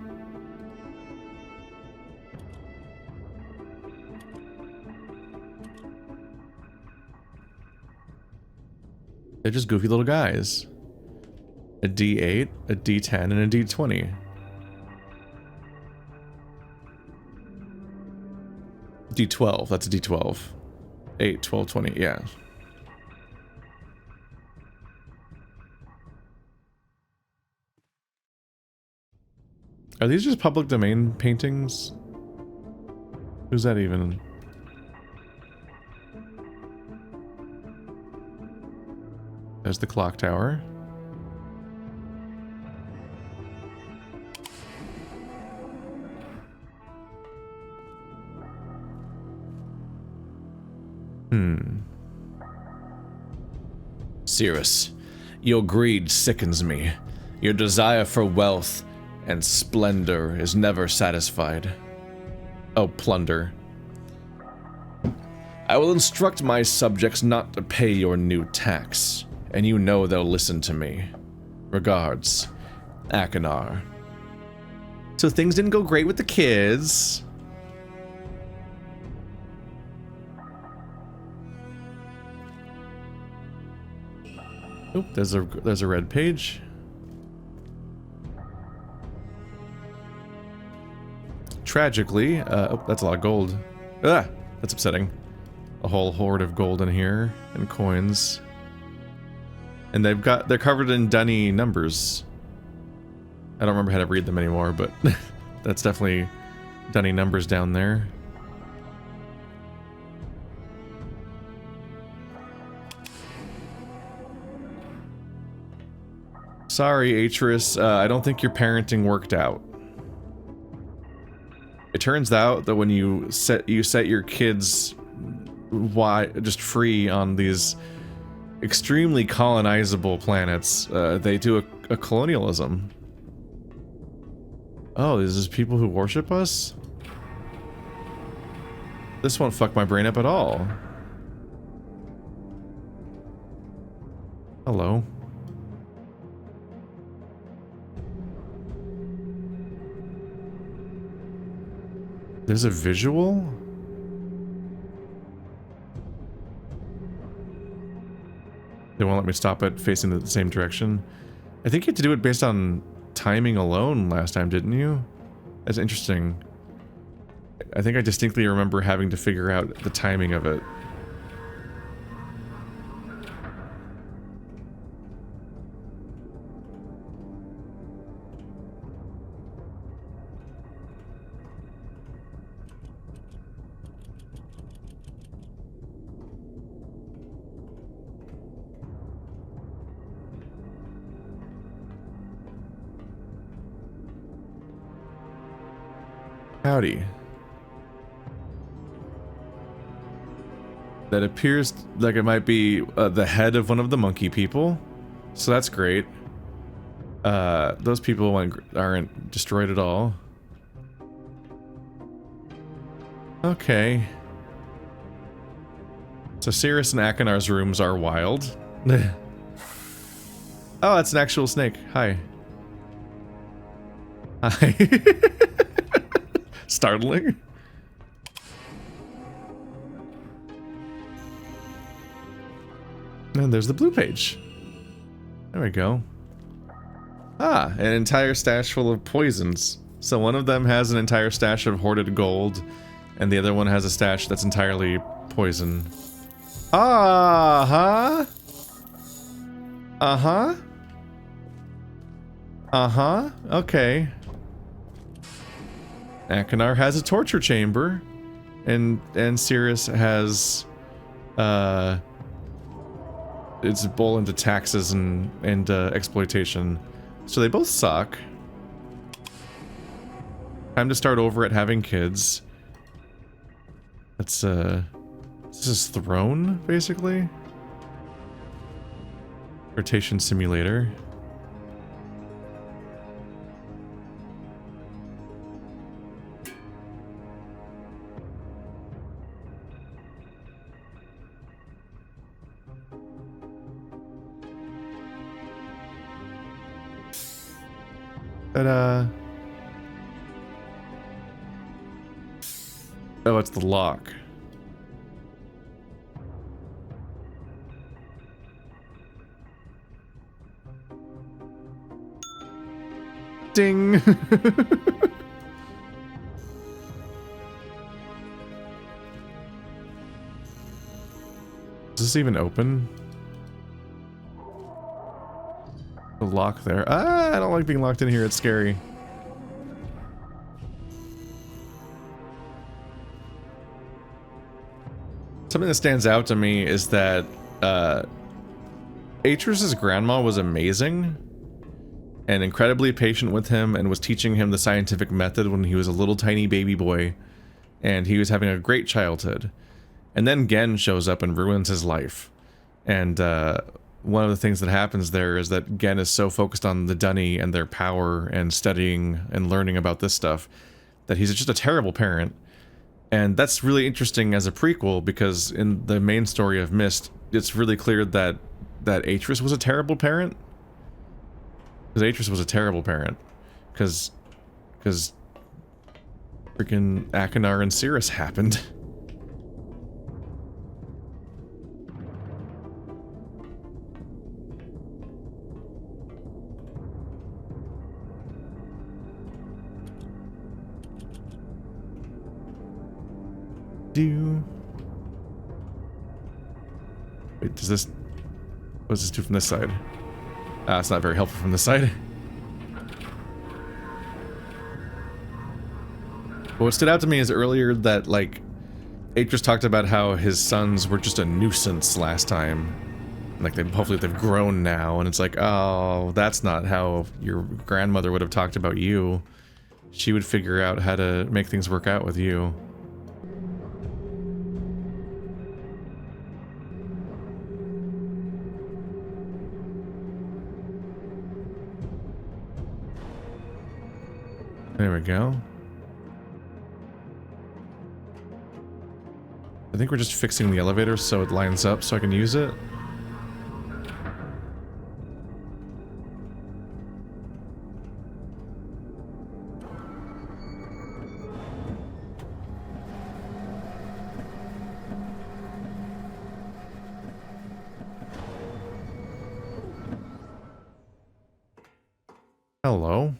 They're just goofy little guys. A D8, a D10, and a D20. D12, that's a D12. 8, 12, 20, yeah. Are these just public domain paintings? Who's that even? There's the clock tower. Sirus, your greed sickens me. Your desire for wealth and splendor is never satisfied. Oh, plunder. I will instruct my subjects not to pay your new tax, and you know they'll listen to me. Regards, Ainar. So things didn't go great with the kids. Oop, there's a red page. Tragically, oh, that's a lot of gold. Ah, that's upsetting. A whole horde of gold in here and coins. And they're covered in dunny numbers. I don't remember how to read them anymore, but that's definitely dunny numbers down there. Sorry, Atus, I don't think your parenting worked out. It turns out that when you set your kids just free on these extremely colonizable planets, they do a colonialism. Oh, is this people who worship us? This won't fuck my brain up at all. Hello. There's a visual? They won't let me stop it facing the same direction. I think you had to do it based on timing alone last time, didn't you? That's interesting. I think I distinctly remember having to figure out the timing of it. Howdy. That appears like it might be the head of one of the monkey people. So that's great. Those people aren't destroyed at all. Okay. So Sirus and Ainar's rooms are wild. Oh, that's an actual snake. Hi. Hi. Startling. And there's the blue page. There we go. Ah, an entire stash full of poisons. So one of them has an entire stash of hoarded gold, and the other one has a stash that's entirely poison. Uh-huh. Uh-huh. Uh-huh. Okay. Ainar has a torture chamber, and Sirus has it's bowl into taxes and exploitation. So they both suck. Time to start over at having kids. That's this is throne, basically. Rotation simulator. But, oh, it's the lock. Ding! Is this even open? The lock there. Ah, I don't like being locked in here. It's scary. Something that stands out to me is that Atus's grandma was amazing and incredibly patient with him and was teaching him the scientific method when he was a little tiny baby boy, and he was having a great childhood. And then Gen shows up and ruins his life. And one of the things that happens there is that Gen is so focused on the Dunny and their power and studying and learning about this stuff that he's just a terrible parent. And that's really interesting as a prequel, because in the main story of Myst, it's really clear that Atus was a terrible parent. Because Atus was a terrible parent. Because freaking Ainar and Sirus happened. Wait, does this... what does this do from this side? Ah, it's not very helpful from this side. But what stood out to me is earlier that, like, Atus talked about how his sons were just a nuisance last time. Like, hopefully they've grown now, and it's like, oh, that's not how your grandmother would have talked about you. She would figure out how to make things work out with you. There we go. I think we're just fixing the elevator so it lines up so I can use it. Hello.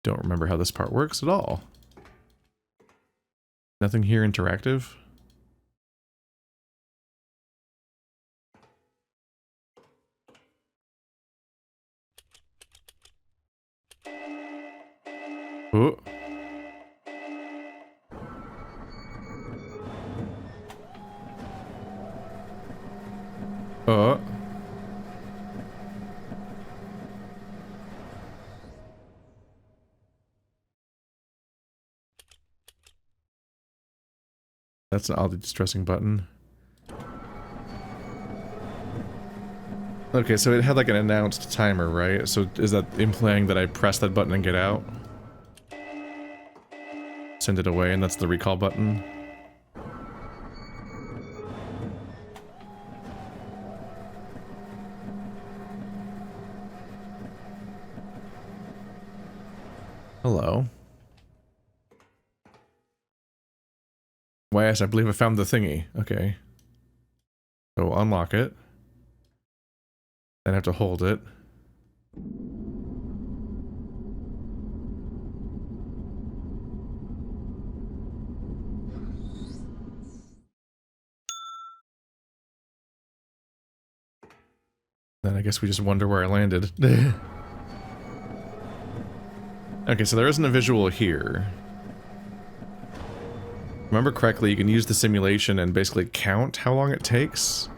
Don't remember how this part works at all. Nothing here interactive. Oh. Oh. That's an oddly distressing button. Okay, so it had like an announced timer, right? So is that implying that I press that button and get out? Send it away, and that's the recall button. Hello. Why, yes, I believe I found the thingy. Okay. So unlock it. Then I have to hold it. Then I guess we just wonder where I landed. Okay, so there isn't a visual here. Remember correctly, you can use the simulation and basically count how long it takes.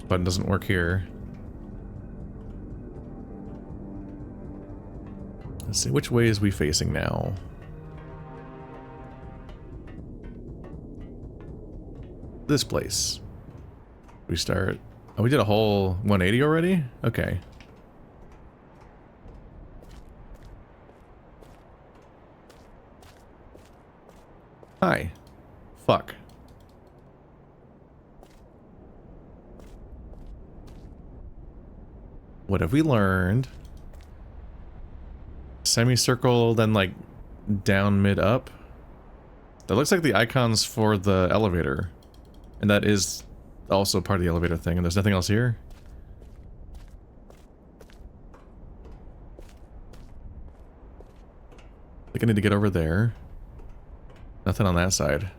Button doesn't work here. Let's see, which way is we facing now? This place. We start... Oh, we did a whole 180 already? Okay. Hi. Fuck. What have we learned? Semicircle, then like down, mid, up. That looks like the icons for the elevator. And that is also part of the elevator thing, and there's nothing else here? I think I need to get over there. Nothing on that side.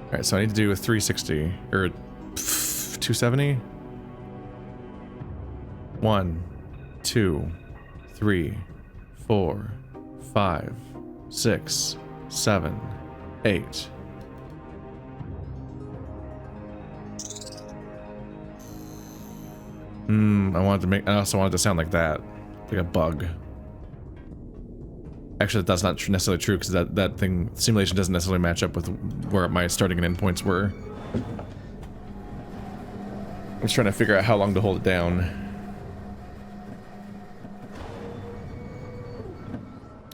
Alright, so I need to do a 360, or 270? 1, 2, 3, 4, 5, 6, 7, 8. I also wanted to sound like that. Like a bug. Actually, that's not necessarily true, because that thing, simulation doesn't necessarily match up with where my starting and end points were. I'm just trying to figure out how long to hold it down.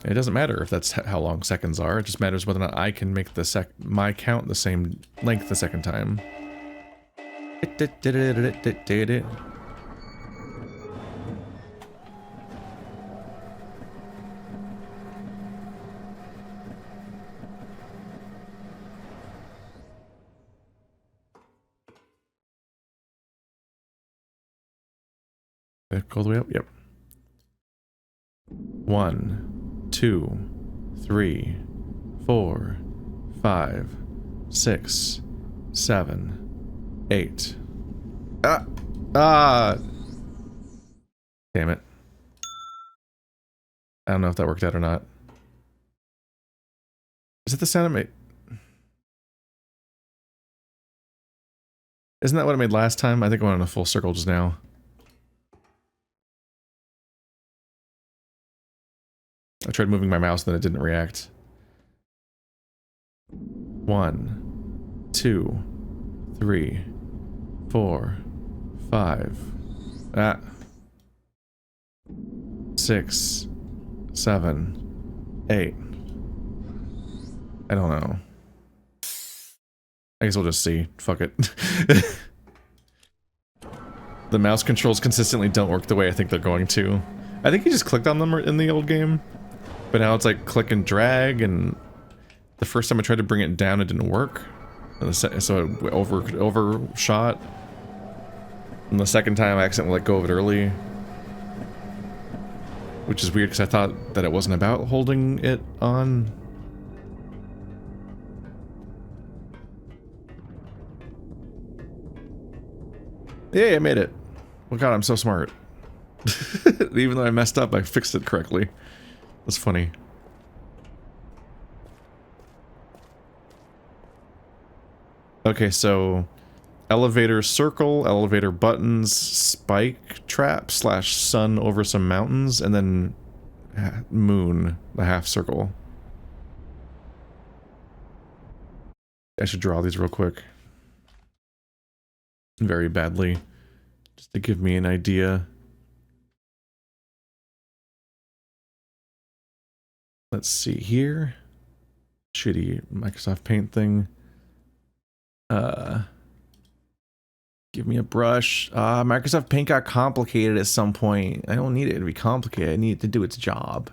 It doesn't matter if that's how long seconds are, it just matters whether or not I can make the my count the same length the second time. All the way up? Yep. 1, 2, 3, 4, 5, 6, 7, 8. Ah! Damn it. I don't know if that worked out or not. Is it the sound it made? Isn't that what it made last time? I think I went in a full circle just now. I tried moving my mouse, then it didn't react. 1, 2, 3, 4, 5. 6, 7, 8. I don't know. I guess we'll just see. Fuck it. The mouse controls consistently don't work the way I think they're going to. I think you just clicked on them in the old game, but now it's like click and drag, and the first time I tried to bring it down, it didn't work. And so it overshot. And the second time I accidentally let go of it early. Which is weird because I thought that it wasn't about holding it on. Yeah, I made it. Oh god, I'm so smart. Even though I messed up, I fixed it correctly. That's funny. Okay, so elevator circle, elevator buttons, spike trap / sun over some mountains, and then moon, the half circle. I should draw these real quick. Very badly, just to give me an idea. Let's see here. Shitty Microsoft Paint thing. Give me a brush. Microsoft Paint got complicated at some point. I don't need it to be complicated. I need it to do its job.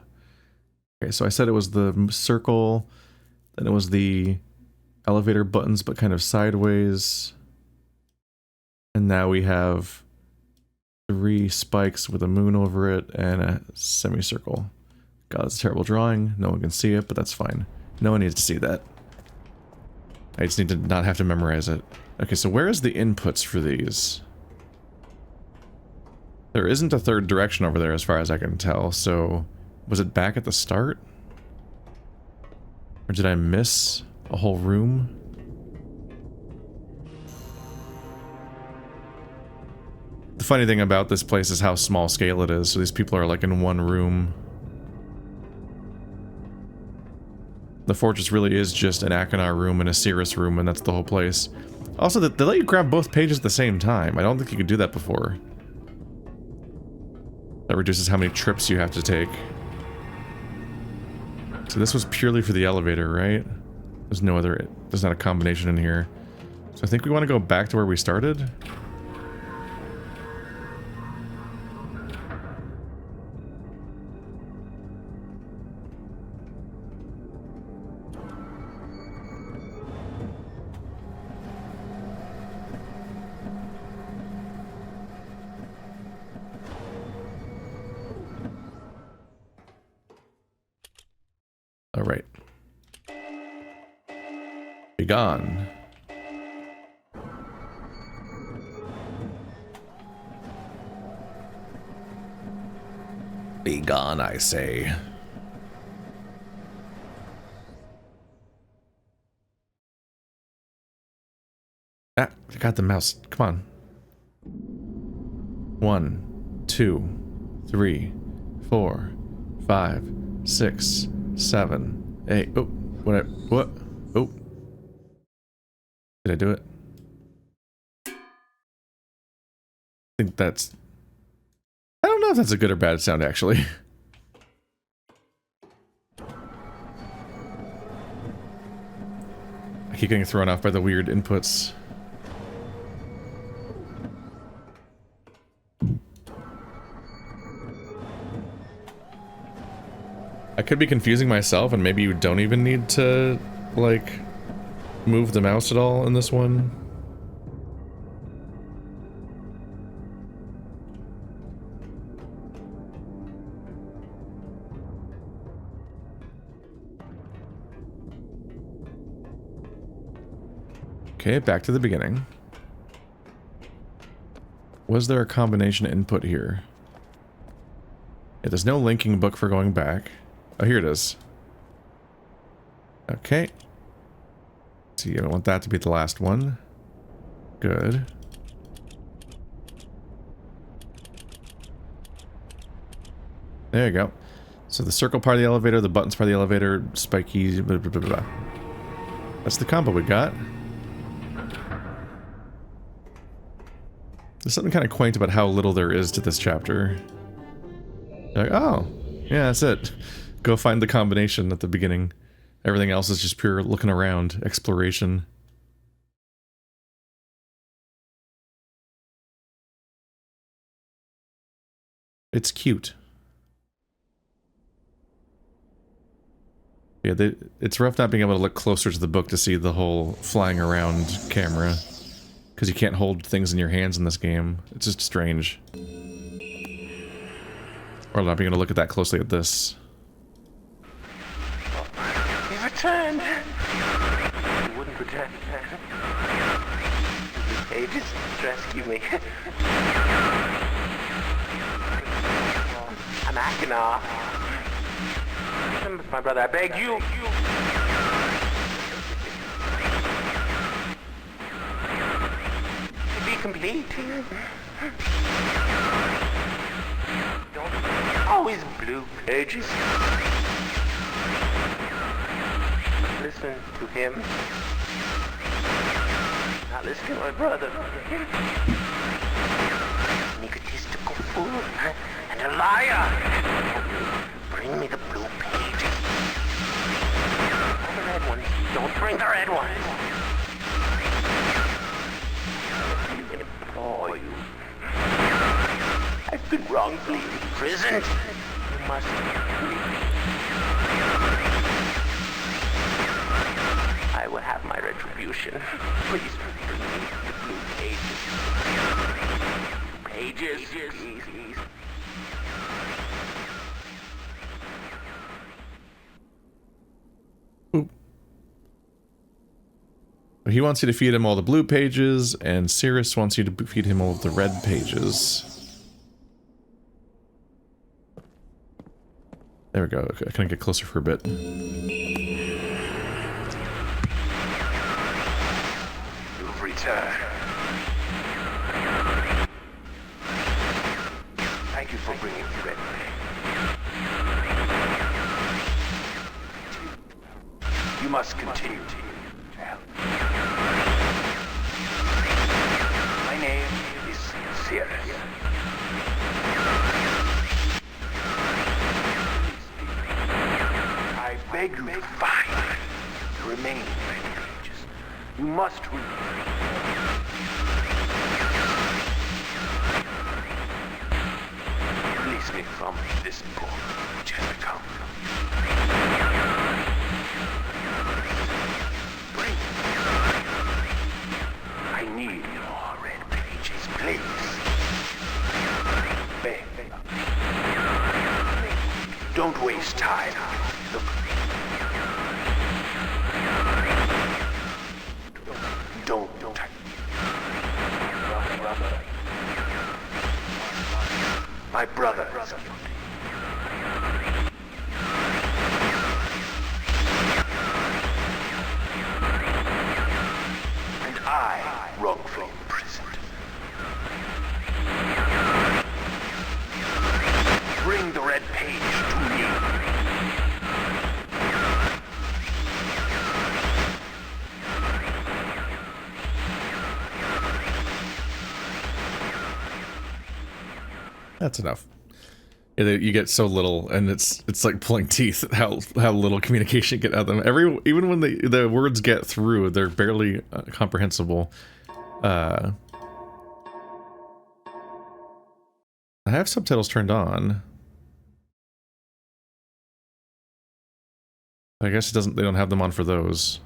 Okay, so I said it was the circle, then it was the elevator buttons, but kind of sideways. And now we have 3 spikes with a moon over it and a semicircle. God, it's a terrible drawing. No one can see it, but that's fine. No one needs to see that. I just need to not have to memorize it. Okay, so where is the inputs for these? There isn't a third direction over there as far as I can tell, so... Was it back at the start? Or did I miss a whole room? The funny thing about this place is how small scale it is, so these people are like in one room. The fortress really is just an Ainar room and a Sirus room, and that's the whole place. Also, they let you grab both pages at the same time. I don't think you could do that before. That reduces how many trips you have to take. So this was purely for the elevator, right? There's no other... There's not a combination in here. So I think we want to go back to where we started. Alright. Be gone. Be gone, I say. Ah, I got the mouse. Come on. 1, 2, 3, 4, 5, 6, 7, 8. Oh, what? Oh. Did I do it? I think that's... I don't know if that's a good or bad sound, actually. I keep getting thrown off by the weird inputs. I could be confusing myself, and maybe you don't even need to, like, move the mouse at all in this one. Okay, back to the beginning. Was there a combination input here? Yeah, there's no linking book for going back. Oh, here it is. Okay. So you don't want that to be the last one. Good. There you go. So the circle part of the elevator, the buttons part of the elevator, spiky, blah, blah, blah, blah. That's the combo we got. There's something kind of quaint about how little there is to this chapter. You're like, oh, yeah, that's it. Go find the combination at the beginning. Everything else is just pure looking around, exploration. It's cute. Yeah, it's rough not being able to look closer to the book to see the whole flying around camera. Because you can't hold things in your hands in this game. It's just strange. Or not being able to look at that closely at this. He returned. He wouldn't return. He just rescued me. I'm Ainar. My brother, I beg you. To be complete. Don't always blue pages. Listen to him. Not listen to my brother. An egotistical fool and a liar. Bring me the blue pages. The red ones. Don't bring the red ones. I implore you. I've been wrongfully imprisoned. You must leave. I will have my retribution. Please bring me the blue pages. Pages, please. Oop. He wants you to feed him all the blue pages, and Sirus wants you to feed him all of the red pages. There we go. Okay, I can get closer for a bit. You've returned. Thank you for bringing the red. You must continue to help. My name is Sirus. I beg you to find the remaining red pages. You must read. Release me from this book which has become. I need more red pages, please. Beg. Don't waste time. Look. Don't. My brother. And I wrongfully imprisoned. Bring the red page to me. That's enough. Yeah, you get so little, and it's like pulling teeth how little communication you get out of them. Even when the words get through, they're barely comprehensible. I have subtitles turned on. I guess they don't have them on for those,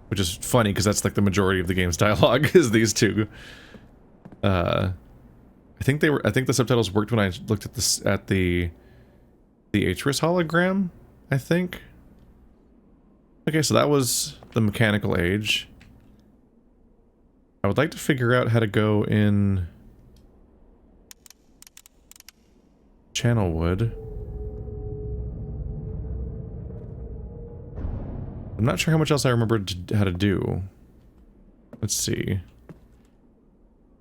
which is funny because that's like the majority of the game's dialogue is these two. I think the subtitles worked when I looked at the Atus hologram, I think. Okay, so that was the mechanical age. I would like to figure out how to go in Channelwood. I'm not sure how much else I remember how to do. Let's see.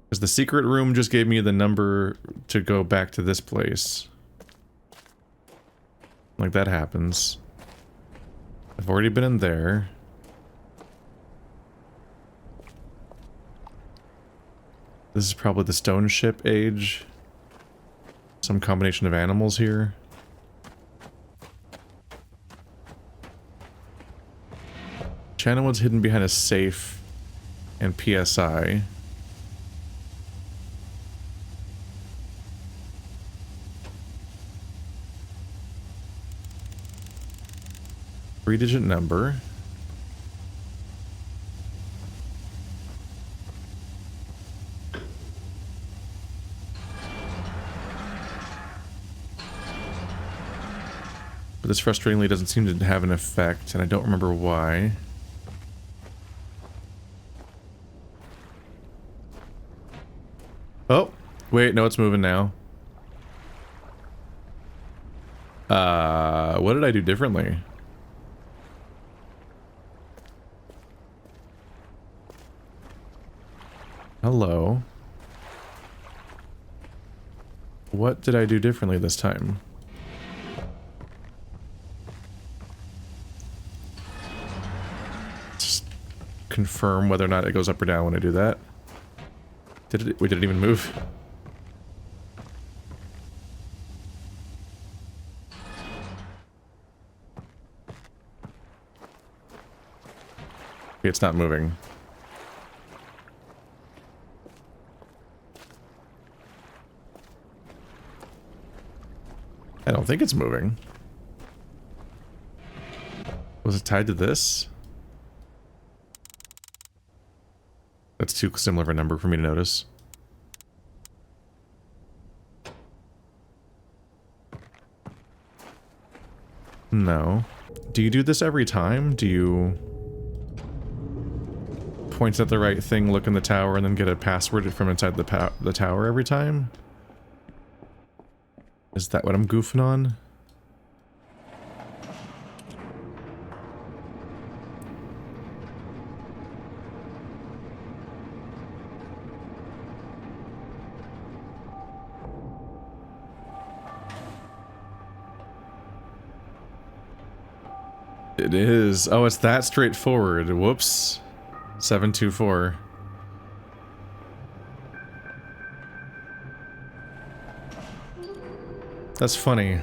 Because the secret room just gave me the number to go back to this place. Like, that happens. I've already been in there. This is probably the stone ship age. Some combination of animals here. Channelwood's hidden behind a safe and PSI. Three-digit number. But this frustratingly doesn't seem to have an effect, and I don't remember why. Oh, wait, no, it's moving now. What did I do differently? Hello. What did I do differently this time? Just confirm whether or not it goes up or down when I do that. Did it even move? It's not moving. I don't think it's moving. Was it tied to this? That's too similar of a number for me to notice. No. Do you do this every time? Do you point at the right thing, look in the tower, and then get a password from inside the tower every time? Is that what I'm goofing on? It is. Oh, it's that straightforward. Whoops. 724. That's funny.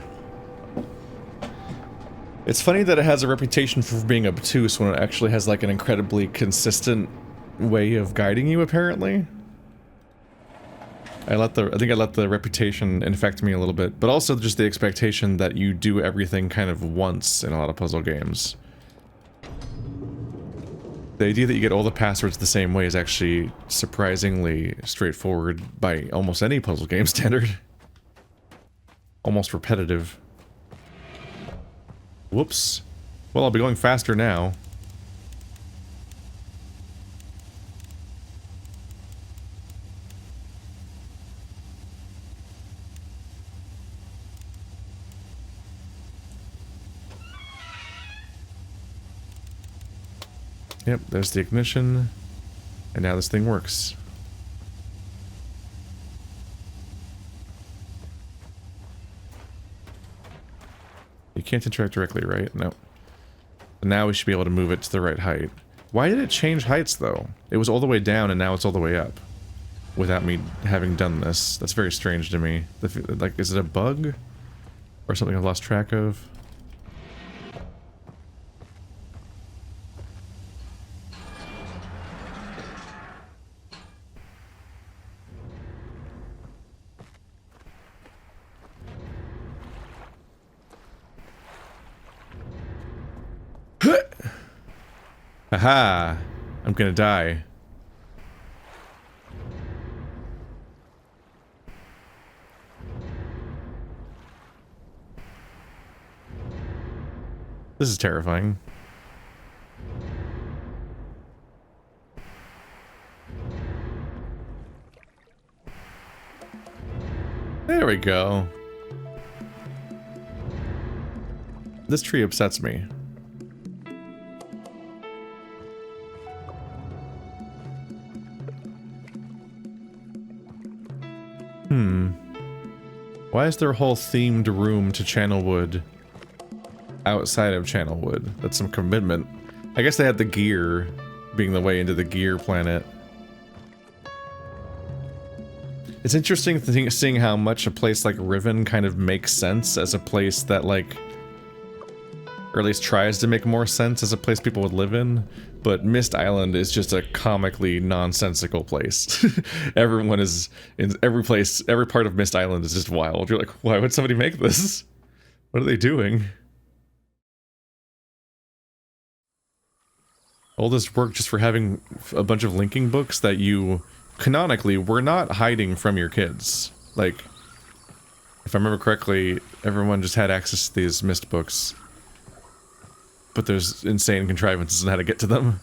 It's funny that it has a reputation for being obtuse when it actually has like an incredibly consistent way of guiding you, apparently. I think I let the reputation infect me a little bit, but also just the expectation that you do everything kind of once in a lot of puzzle games. The idea that you get all the passwords the same way is actually surprisingly straightforward by almost any puzzle game standard. Almost repetitive. Whoops. Well, I'll be going faster now. Yep, there's the ignition. And now this thing works. You can't interact directly, right? No. Now we should be able to move it to the right height. Why did it change heights, though? It was all the way down, and now it's all the way up. Without me having done this. That's very strange to me. Like, is it a bug? Or something I've lost track of? Haha! I'm gonna die. This is terrifying. There we go. This tree upsets me. Why is there a whole themed room to Channelwood outside of Channelwood? That's some commitment. I guess they had the gear being the way into the gear planet. It's interesting seeing how much a place like Riven kind of makes sense as a place that, like, or at least tries to make more sense as a place people would live in, but Myst Island is just a comically nonsensical place. Everyone is in every place, every part of Myst Island is just wild. You're like, why would somebody make this? What are they doing? All this work just for having a bunch of linking books that you canonically were not hiding from your kids. Like, if I remember correctly, everyone just had access to these Myst books. But there's insane contrivances on how to get to them.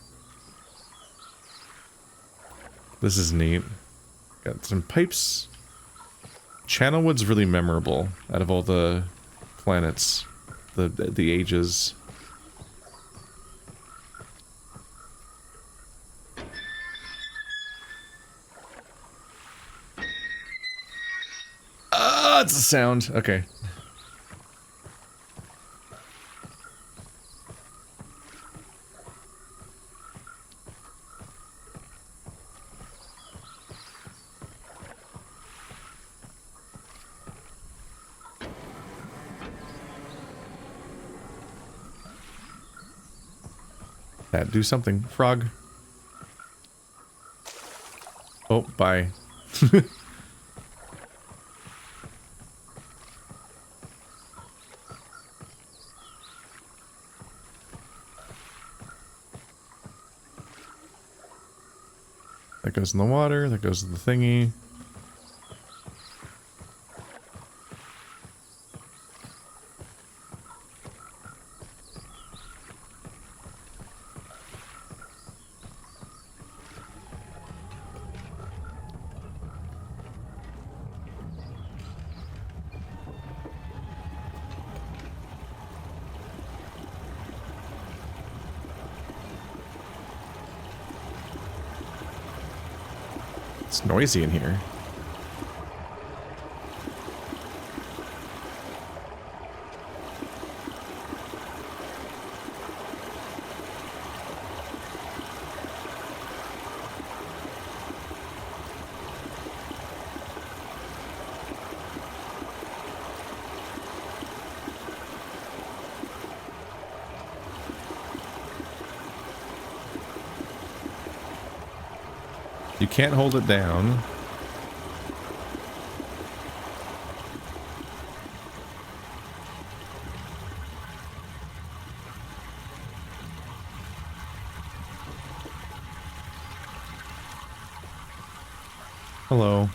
This is neat. Got some pipes. Channelwood's really memorable out of all the planets, the ages. Ah, it's a sound. Okay. Do something. Frog. Oh, bye. That goes in the water, that goes in the thingy. It's noisy in here. You can't hold it down. Hello.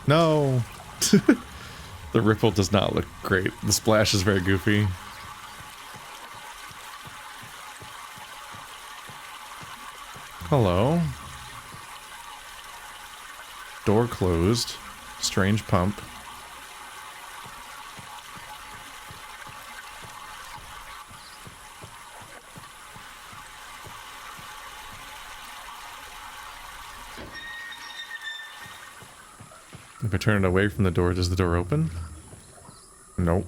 No! The ripple does not look great. The splash is very goofy. Hello. Door closed. Strange pump. If I turn it away from the door, does the door open? Nope.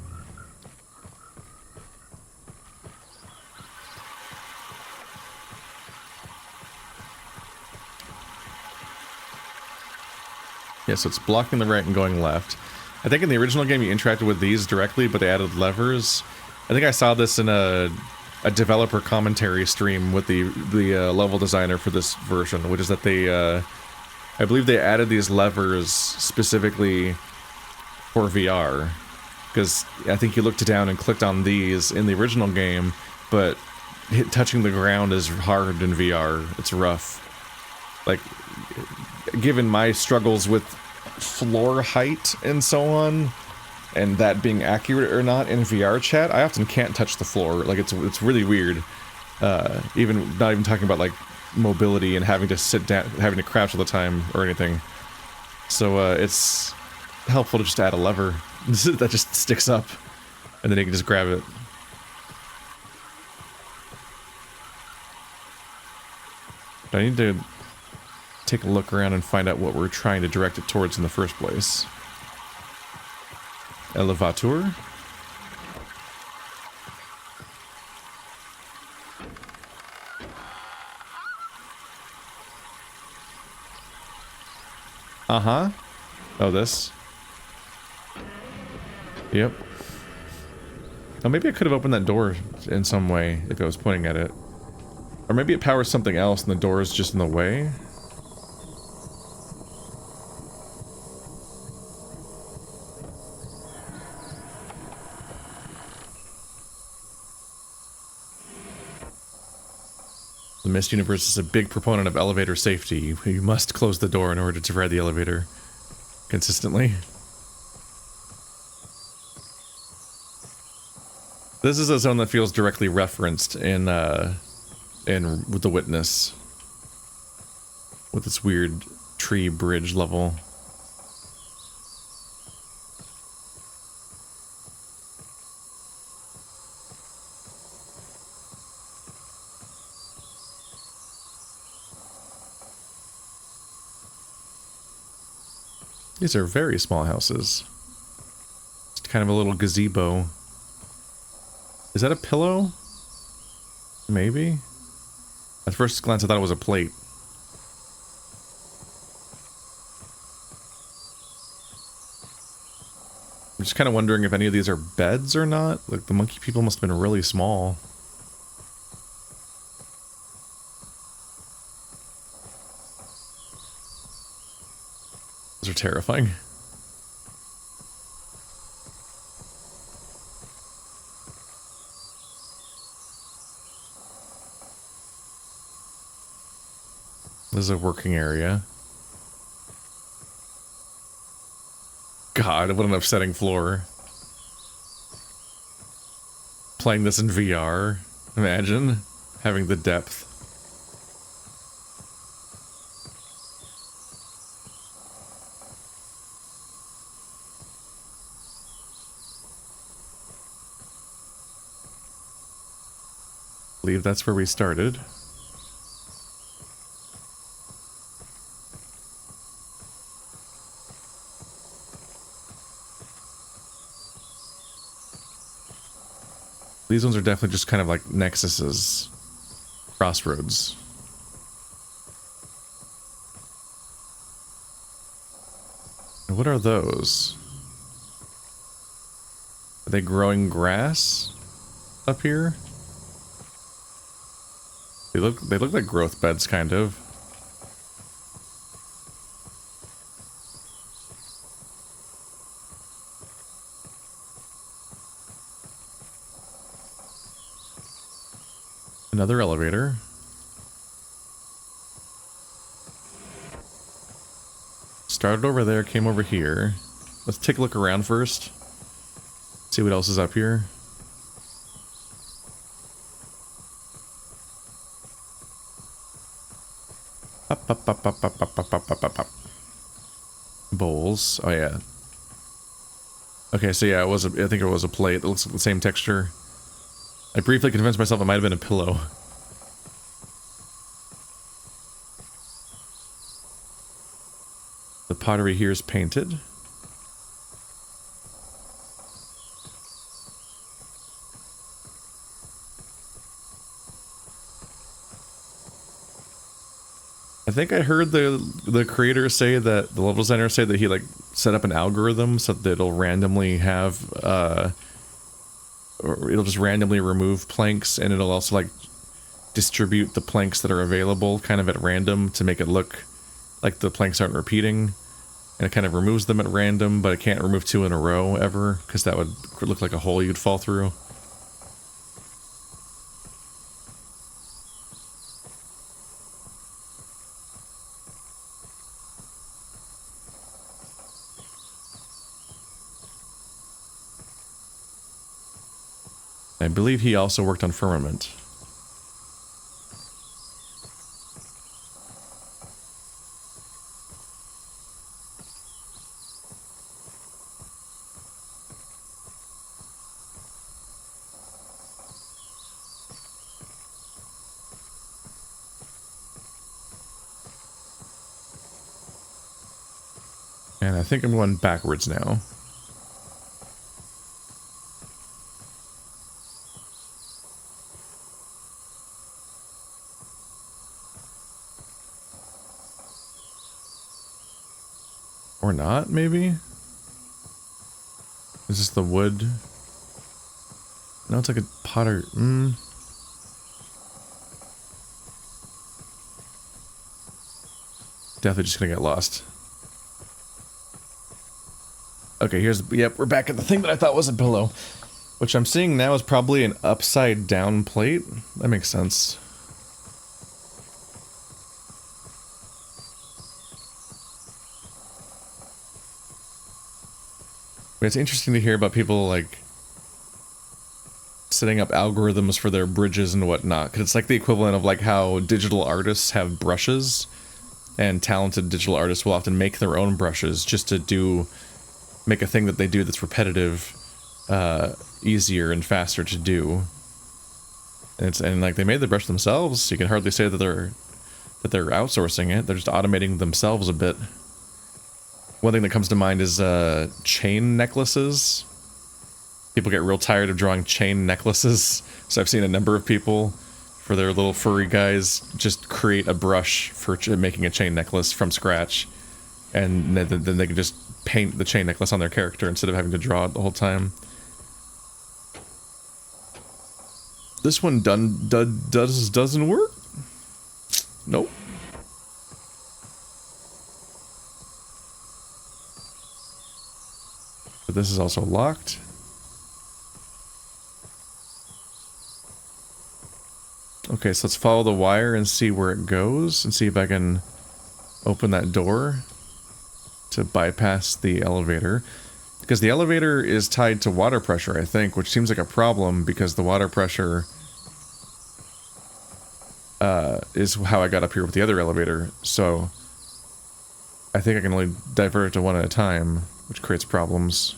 Yeah, so it's blocking the right and going left. I think in the original game you interacted with these directly, but they added levers. I think I saw this in a developer commentary stream with the level designer for this version, which is that they, I believe they added these levers specifically for VR. Because I think you looked down and clicked on these in the original game, but touching the ground is hard in VR. It's rough. Like, given my struggles with floor height and so on, and that being accurate or not in VR chat, I often can't touch the floor. Like, it's really weird. Not even talking about, like, mobility and having to sit down, having to crouch all the time or anything. So, it's helpful to just add a lever that just sticks up, and then you can just grab it. But I need to take a look around and find out what we're trying to direct it towards in the first place. Elevator? Uh-huh. Oh, this? Yep. Oh, maybe I could have opened that door in some way if I was pointing at it. Or maybe it powers something else and the door is just in the way. The Myst universe is a big proponent of elevator safety. You must close the door in order to ride the elevator consistently. This is a zone that feels directly referenced in The Witness, with its weird tree bridge level. These are very small houses. Just kind of a little gazebo. Is that a pillow? Maybe? At first glance I thought it was a plate. I'm just kind of wondering if any of these are beds or not. Like, the monkey people must have been really small. Those are terrifying. This is a working area. God, what an upsetting floor. Playing this in VR. Imagine having the depth. I believe that's where we started. These ones are definitely just kind of like nexuses, crossroads. And what are those? Are they growing grass up here? They look like growth beds, kind of. Another elevator. Started over there, came over here. Let's take a look around first. See what else is up here. Up. Bowls. Oh yeah. Okay, so yeah, I think it was a plate. It looks like the same texture. I briefly convinced myself it might have been a pillow. The pottery here is painted. I think I heard the creator say that, the level designer say that he like set up an algorithm so that it'll randomly have or it'll just randomly remove planks, and it'll also like distribute the planks that are available kind of at random to make it look like the planks aren't repeating, and it kind of removes them at random, but it can't remove two in a row ever because that would look like a hole you'd fall through. I believe he also worked on Firmament. And I think I'm going backwards now. Or not, maybe? Is this the wood? No, it's like a potter. Definitely just gonna get lost. Okay, yep, we're back at the thing that I thought was a pillow. Which I'm seeing now is probably an upside down plate. That makes sense. But it's interesting to hear about people, like, setting up algorithms for their bridges and whatnot. Because it's like the equivalent of, like, how digital artists have brushes. And talented digital artists will often make their own brushes just to make a thing that they do that's repetitive easier and faster to do. And like they made the brush themselves, so you can hardly say that they're outsourcing it. They're just automating themselves a bit. One thing that comes to mind is chain necklaces. People get real tired of drawing chain necklaces, so I've seen a number of people, for their little furry guys, just create a brush for making a chain necklace from scratch, and then they can just paint the chain necklace on their character instead of having to draw it the whole time. This one doesn't work? Nope. But this is also locked. Okay, so let's follow the wire and see where it goes, and see if I can open that door to bypass the elevator. Because the elevator is tied to water pressure, I think, which seems like a problem because the water pressure is how I got up here with the other elevator. So I think I can only divert it to one at a time, which creates problems.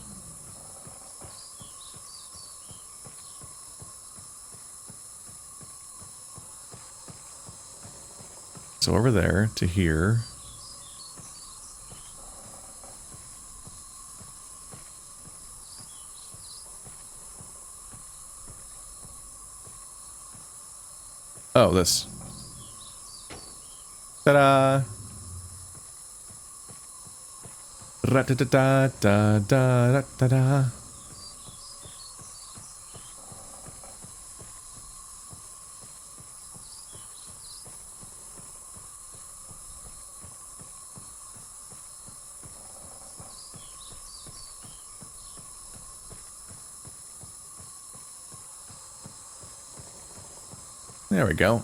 So over there to here. Oh, this. Ta-da! Ra-da-da-da-da-da-da-da-da. There we go.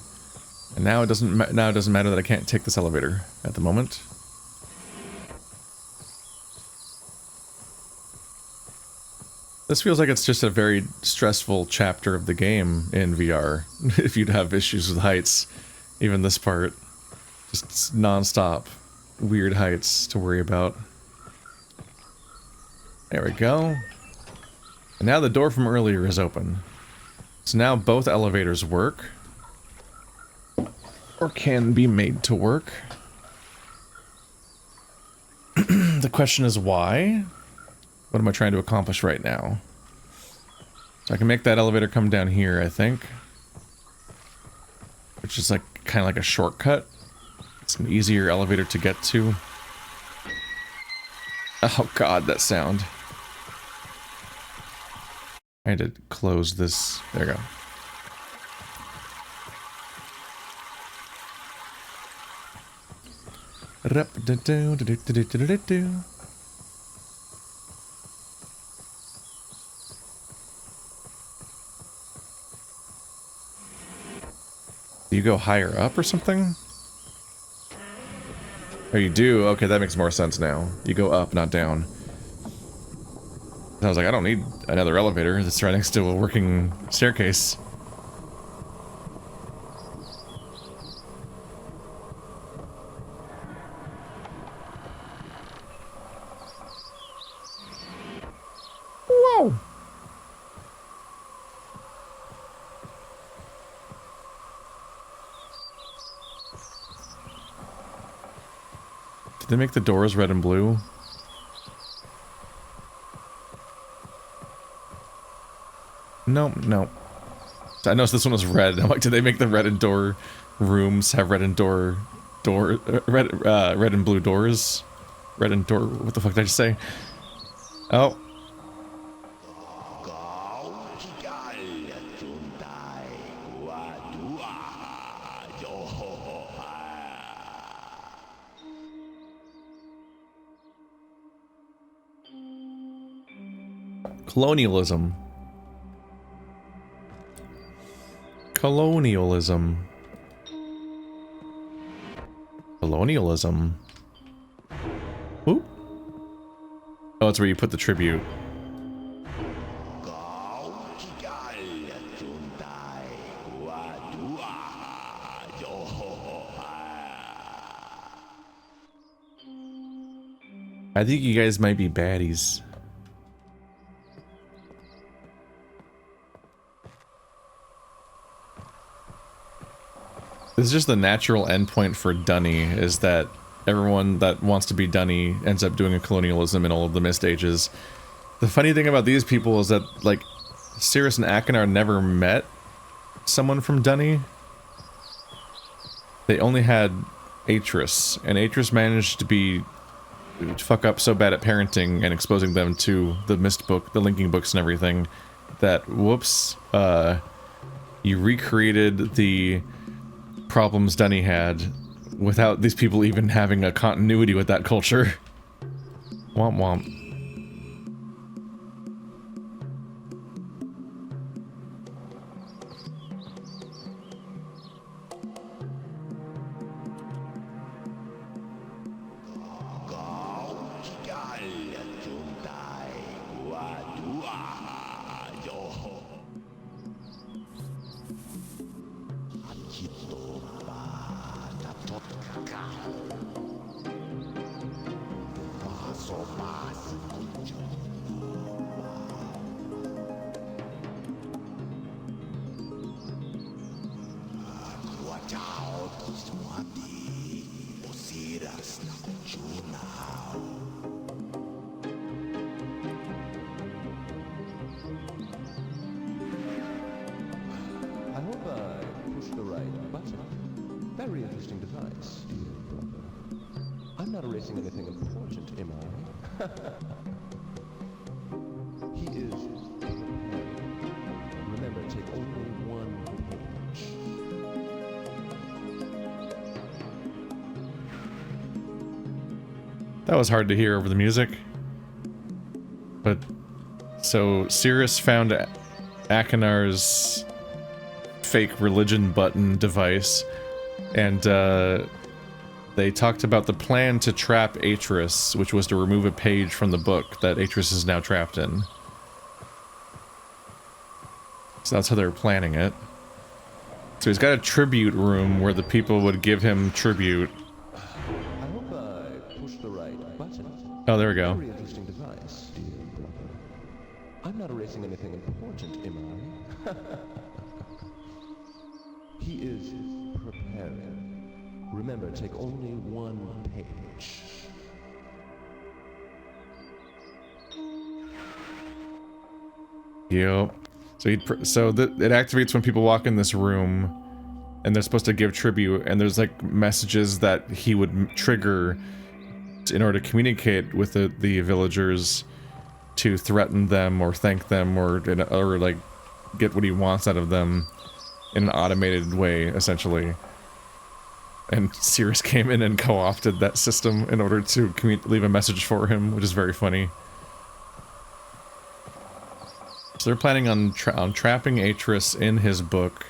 And now it doesn't matter that I can't take this elevator at the moment. This feels like it's just a very stressful chapter of the game in VR. If you'd have issues with heights, even this part, just non-stop weird heights to worry about. There we go. And now the door from earlier is open. So now both elevators work. Or can be made to work. The question is why? What am I trying to accomplish right now? So I can make that elevator come down here, I think. Which is like kind of like a shortcut. It's an easier elevator to get to. Oh god, that sound. I had to close this. There we go. Do you go higher up or something? Oh, you do? Okay, that makes more sense now. You go up, not down. I was like, I don't need another elevator that's right next to a working staircase. Whoa! Did they make the doors red and blue? Nope, nope. I noticed this one was red. I'm like, did they make the red and door rooms have red and red and blue doors? Red and door, what the fuck did I just say? Oh. Colonialism. Colonialism. Colonialism. Oop. Oh, it's where you put the tribute. I think you guys might be baddies. This is just the natural endpoint for Dunny, is that everyone that wants to be Dunny ends up doing a colonialism in all of the Myst Ages. The funny thing about these people is that, like, Sirus and Ainar never met someone from Dunny. They only had Atus, and Atus managed to fuck up so bad at parenting and exposing them to the Myst book, the linking books and everything, that, whoops, you recreated the problems Dunny had without these people even having a continuity with that culture. Womp womp. That was hard to hear over the music. But, so, Sirus found Ainar's fake religion button device, and, they talked about the plan to trap Atus, which was to remove a page from the book that Atus is now trapped in. So that's how they're planning it. So he's got a tribute room where the people would give him tribute. Oh, there we go. Very interesting device, dear brother. I'm not erasing anything important, am I? He is preparing. Remember, take only one page. Yep. So it activates when people walk in this room, and they're supposed to give tribute, and there's like messages that he would trigger in order to communicate with the villagers, to threaten them or thank them or like get what he wants out of them in an automated way, essentially. And Sirus came in and co-opted that system in order to leave a message for him, which is very funny. So they're planning on trapping Atus in his book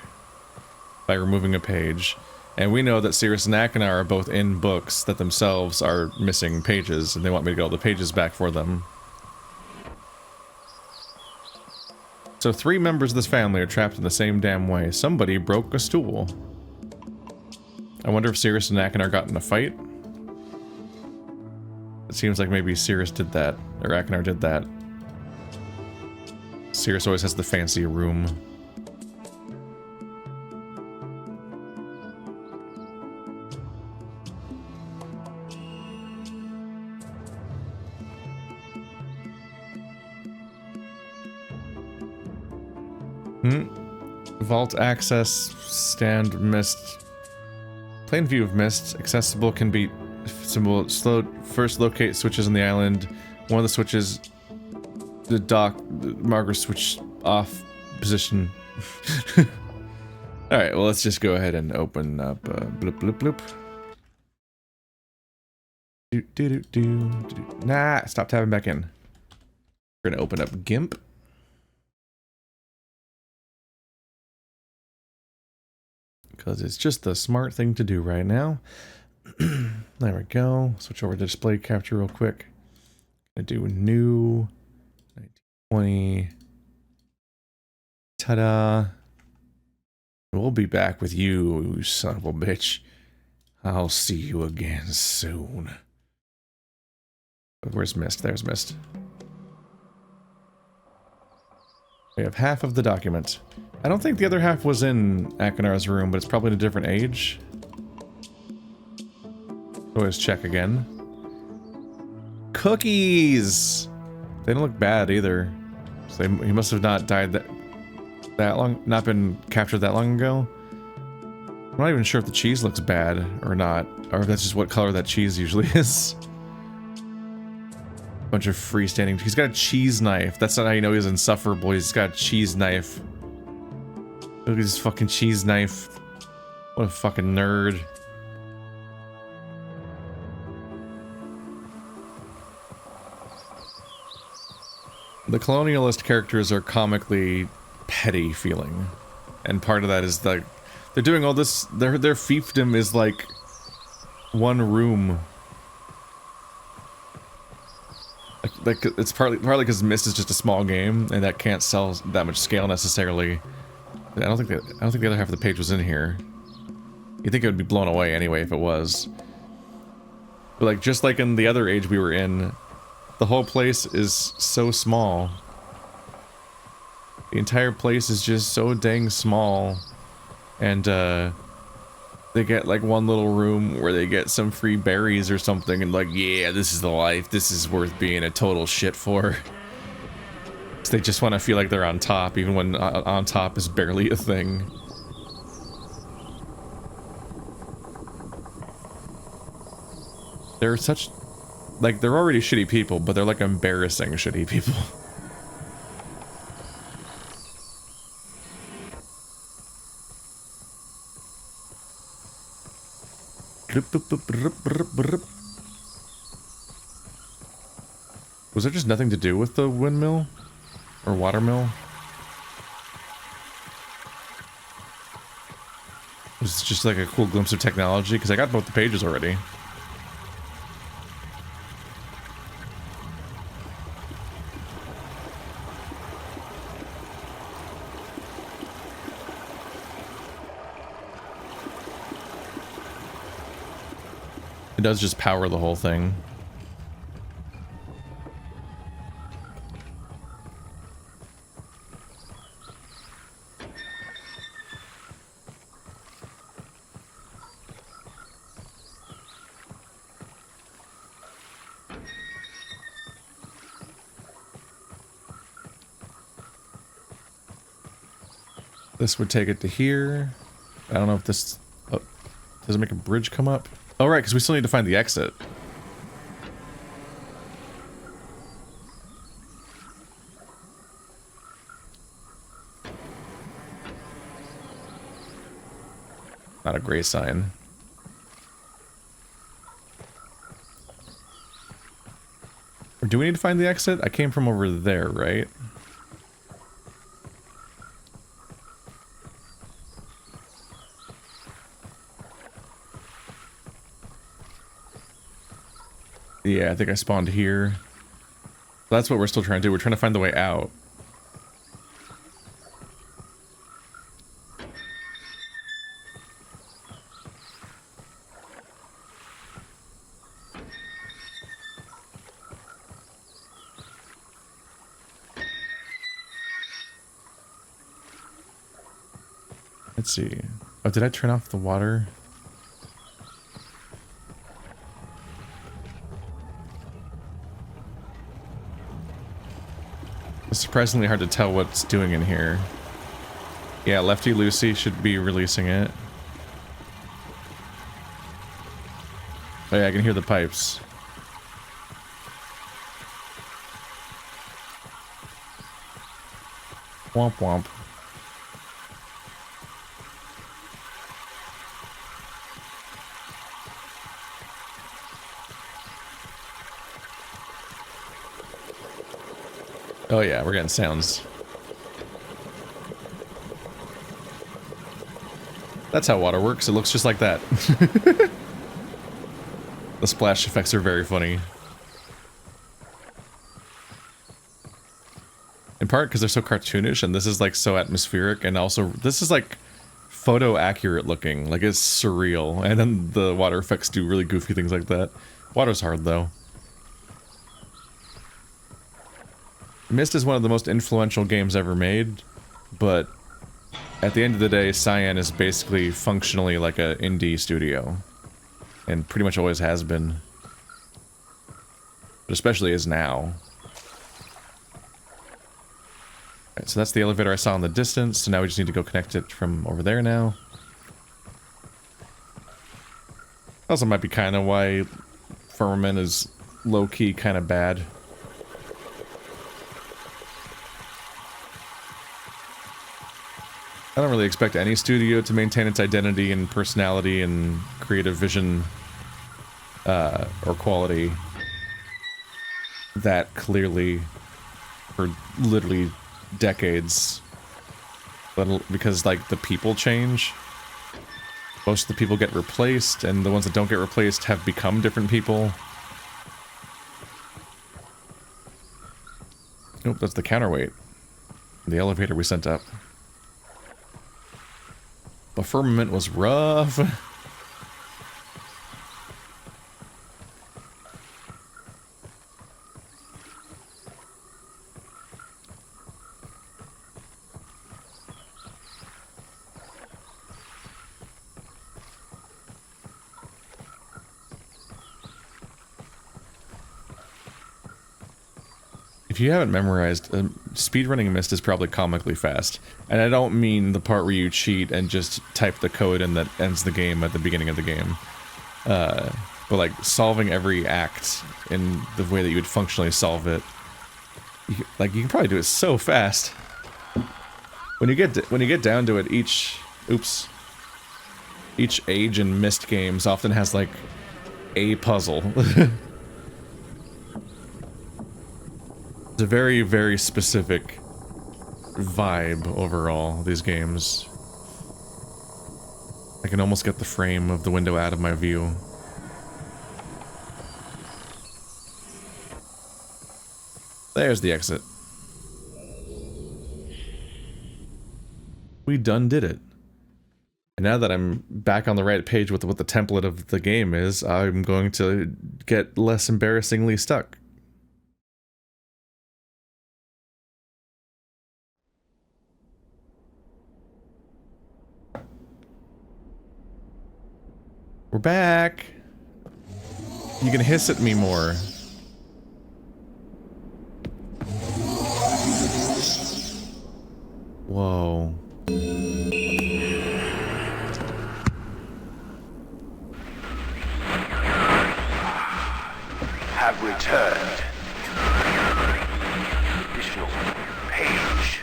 by removing a page. And we know that Sirus and Ainar are both in books that themselves are missing pages, and they want me to get all the pages back for them. So 3 members of this family are trapped in the same damn way. Somebody broke a stool. I wonder if Sirus and Ainar got in a fight? It seems like maybe Sirus did that, or Ainar did that. Sirus always has the fancy room. Vault access, stand, Myst. Plain view of Myst. Accessible can be symbol. Slow. First locate switches on the island. One of the switches, the dock, marker switch off position. Alright, well, let's just go ahead and open up bloop bloop bloop. Nah, stop tapping back in. We're gonna open up GIMP. Because it's just the smart thing to do right now. There we go. Switch over to display capture real quick. Gonna do a new 1920. Ta-da. We'll be back with you, you son of a bitch. I'll see you again soon. Where's Myst? There's Myst. We have half of the document. I don't think the other half was in Akinar's room, but it's probably in a different age. Always check again. Cookies! They don't look bad either. So he must have not died that long, not been captured that long ago. I'm not even sure if the cheese looks bad or not, or if that's just what color that cheese usually is. Bunch of freestanding. He's got a cheese knife. That's not how you know he's insufferable. He's got a cheese knife. Look at his fucking cheese knife. What a fucking nerd. The colonialist characters are comically petty feeling. And part of that is like they're doing all this, their fiefdom is like one room. Like it's partly because Myst is just a small game and that can't sell that much scale necessarily. I don't think the other half of the page was in here. You'd think it would be blown away anyway if it was. But like just like in the other age we were in, the whole place is so small. The entire place is just so dang small. And they get like one little room where they get some free berries or something and like, yeah, this is the life. This is worth being a total shit for. So they just want to feel like they're on top, even when on top is barely a thing. They're such, like, they're already shitty people, but they're like embarrassing shitty people. Was there just nothing to do with the windmill? Or watermill? Was it just like a cool glimpse of technology? Because I got both the pages already. It does just power the whole thing. This would take it to here. I don't know if this... Oh, does it make a bridge come up? Oh, right, because we still need to find the exit. Not a great sign. Or do we need to find the exit? I came from over there, right? Yeah, I think I spawned here. That's what we're still trying to do. We're trying to find the way out. Let's see. Oh, did I turn off the water? It's surprisingly hard to tell what's doing in here. Yeah, Lefty Lucy should be releasing it. Oh yeah, I can hear the pipes. Womp womp. Oh yeah, we're getting sounds. That's how water works. It looks just like that. The splash effects are very funny. In part because they're so cartoonish, and this is like so atmospheric, and also this is like photo accurate looking. Like it's surreal, and then the water effects do really goofy things like that. Water's hard though. Myst is one of the most influential games ever made, but at the end of the day, Cyan is basically functionally like an indie studio. And pretty much always has been. But especially is now. Alright, so that's the elevator I saw in the distance, so now we just need to go connect it from over there now. Also might be kind of why Firmament is low-key kind of bad. I don't really expect any studio to maintain its identity and personality and creative vision or quality that clearly for literally decades. But because like the people change, most of the people get replaced, and the ones that don't get replaced have become different people. Nope, that's the counterweight. The elevator we sent up. But Firmament was rough. If you haven't memorized, speedrunning Myst is probably comically fast. And I don't mean the part where you cheat and just type the code and that ends the game at the beginning of the game. But like solving every act in the way that you would functionally solve it. You can probably do it so fast. When you get down to it, each age in Myst games often has like a puzzle. It's a very, very specific vibe overall, these games. I can almost get the frame of the window out of my view. There's the exit. We done did it. And now that I'm back on the right page with what the template of the game is, I'm going to get less embarrassingly stuck. We're back. You can hiss at me more. Whoa. Have returned. Additional page.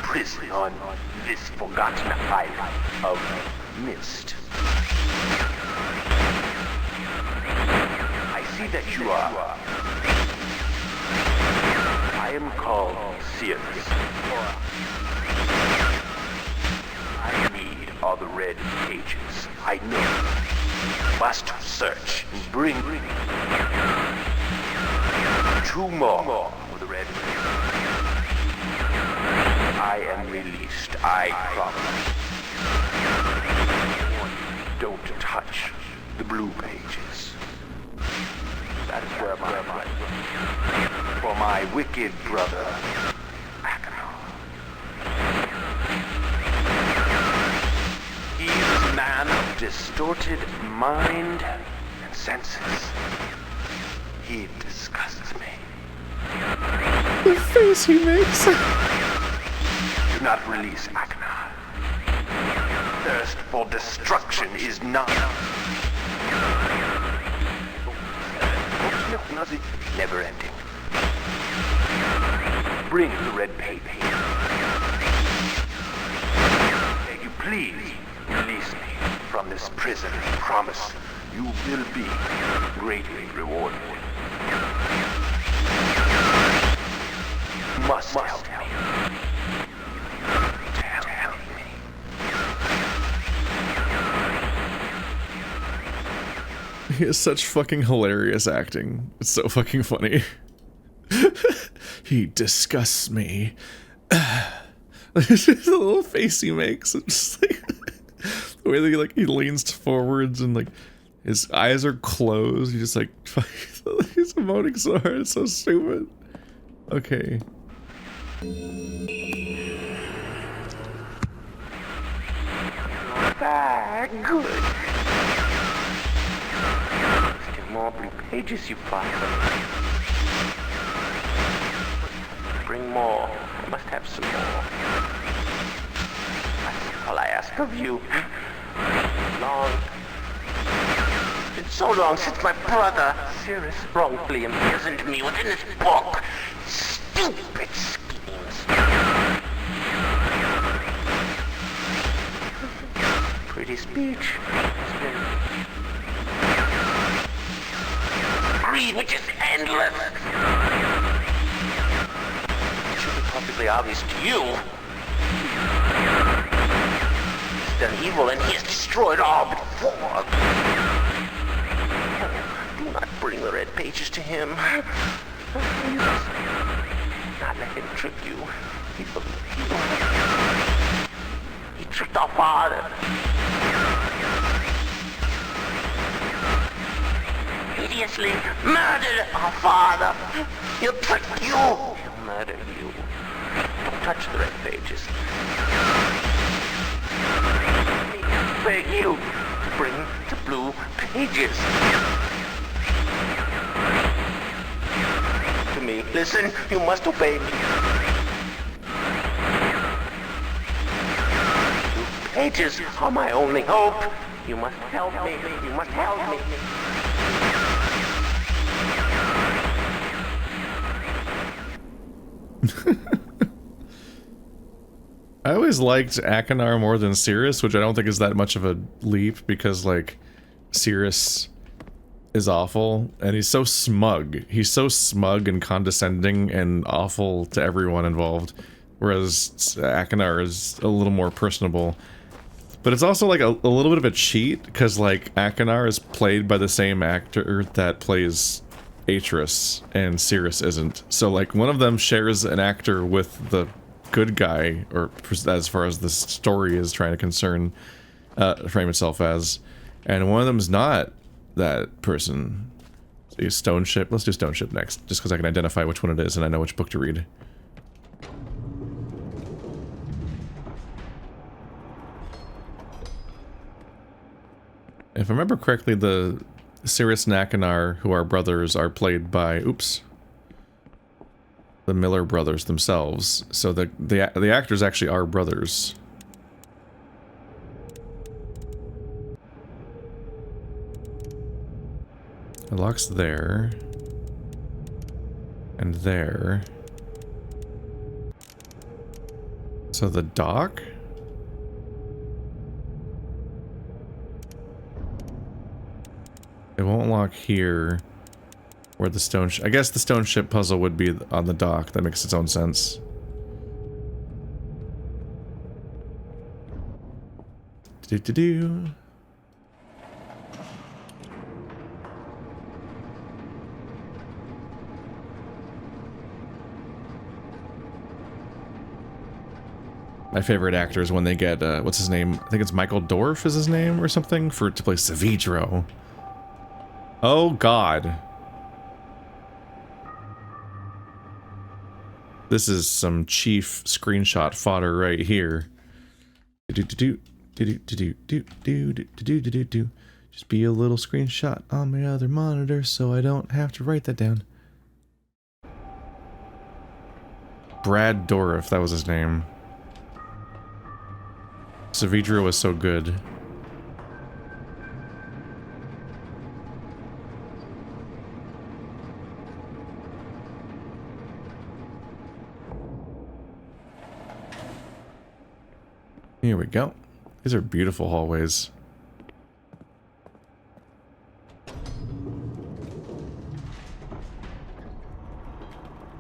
Prison on this forgotten island of Myst. I see that you are. I am called Sirus. I need all the red pages. I know. Must search and bring 2 more for the red pages. I am released, I promise. Don't touch the blue pages. That is where for my wicked brother, he is a man of distorted mind and senses. He disgusts me. The face he makes. Do not release Ainar. Thirst for destruction is not. Never ending. Bring the red paper. May you please release me from this prison. Promise you will be greatly rewarded. You must help me. Help me. He has such fucking hilarious acting. It's so fucking funny. He disgusts me. It's just a little face he makes. It's just like the way that he leans forwards and like his eyes are closed. He's just like he's emoting so hard. It's so stupid. Okay. Good. Still more blue pages you find. Bring more. I must have some more. That's all I ask of you. It's been so long since my brother, Sirus, wrongfully imprisoned me within this book. Stupid schemes. Pretty speech. Greed, which is endless. It should be perfectly obvious to you. He's done evil and he has destroyed all before. Do not bring the red pages to him. Not let him trick you. He tricked our father. Hideously murdered our father. He'll trick you. He'll murder you. Don't touch the red pages. I beg you to bring the blue pages. To me, listen, you must obey me. Blue pages are my only hope. You must help me. You must help me. I always liked Ainar more than Sirus, which I don't think is that much of a leap because, like, Sirus is awful and he's so smug. He's so smug and condescending and awful to everyone involved, whereas Ainar is a little more personable. But it's also like a little bit of a cheat because, like, Ainar is played by the same actor that plays Atus and Sirus isn't. So, like, one of them shares an actor with the good guy, or as far as the story is trying to frame itself as, and one of them's not that person. So Stone Ship. Let's do Stone Ship next, just because I can identify which one it is and I know which book to read. If I remember correctly, the Sirus and Ainar, who are brothers, are played by the Miller brothers themselves. So the actors actually are brothers. It locks there. And there. So the dock? It won't lock here. Where the stone I guess the stone ship puzzle would be on the dock. That makes its own sense. Do-do-do. My favorite actor is when they get, what's his name? I think it's Michael Dorff is his name or something, to play Savidro. Oh god. This is some chief screenshot fodder right here. just be a little screenshot on my other monitor so I don't have to write that down. Brad Dourif, that was his name. Savidra was so good. Here we go. These are beautiful hallways.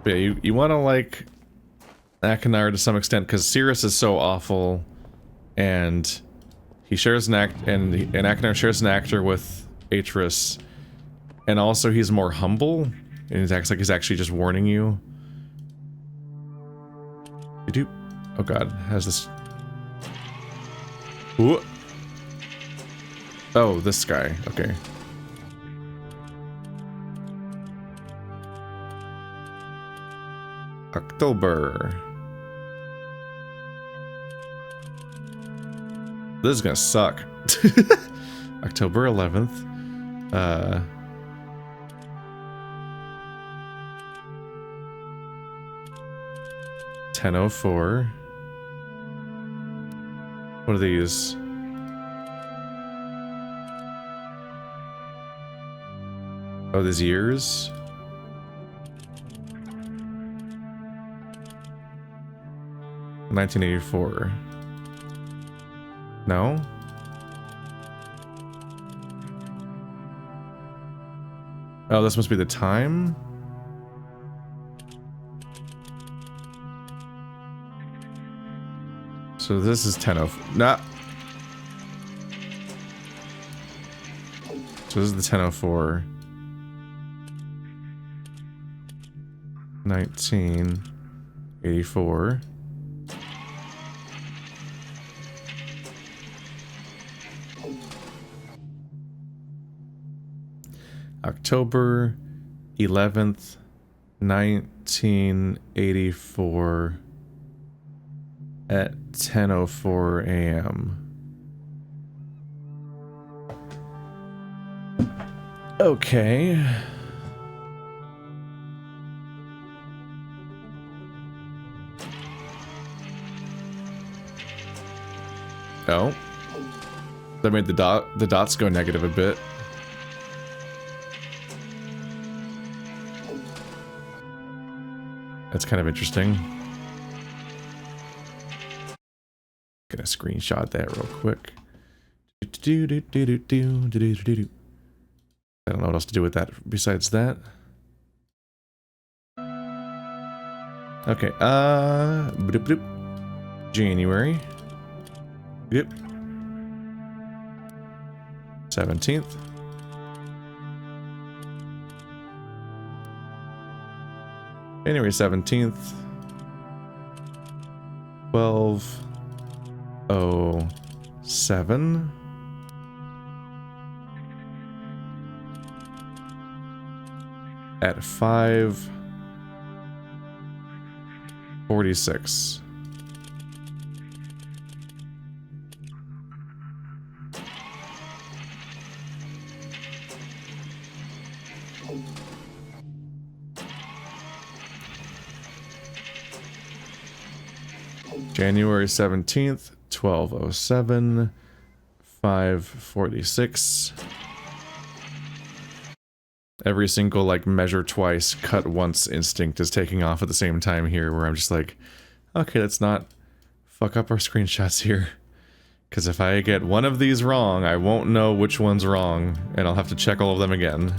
But yeah, you want to like Ainar to some extent because Sirus is so awful, and he shares an and Ainar shares an actor with Atus, and also he's more humble, and he acts like he's actually just warning you. Oh god, has this? Ooh. Oh, this guy. Okay. October. This is gonna suck. October 11th. 10:04. What are these? Oh, these years? $1984. No? Oh, this must be the time? So this is 10:04. Nah. So this is the 10:04. 1984. October 11th, 1984 at 10:04 a.m. Okay. Oh. That made the dots go negative a bit. That's kind of interesting. Gonna screenshot that real quick. I don't know what else to do with that besides that. Okay, bloop, bloop. January. Yep. 17th. January 17th. 12:07. At 5:46. January 17th, 12:07, 5:46. Every single, like, measure twice, cut once instinct is taking off at the same time here, where I'm just like, okay, let's not fuck up our screenshots here. Because if I get one of these wrong, I won't know which one's wrong, and I'll have to check all of them again.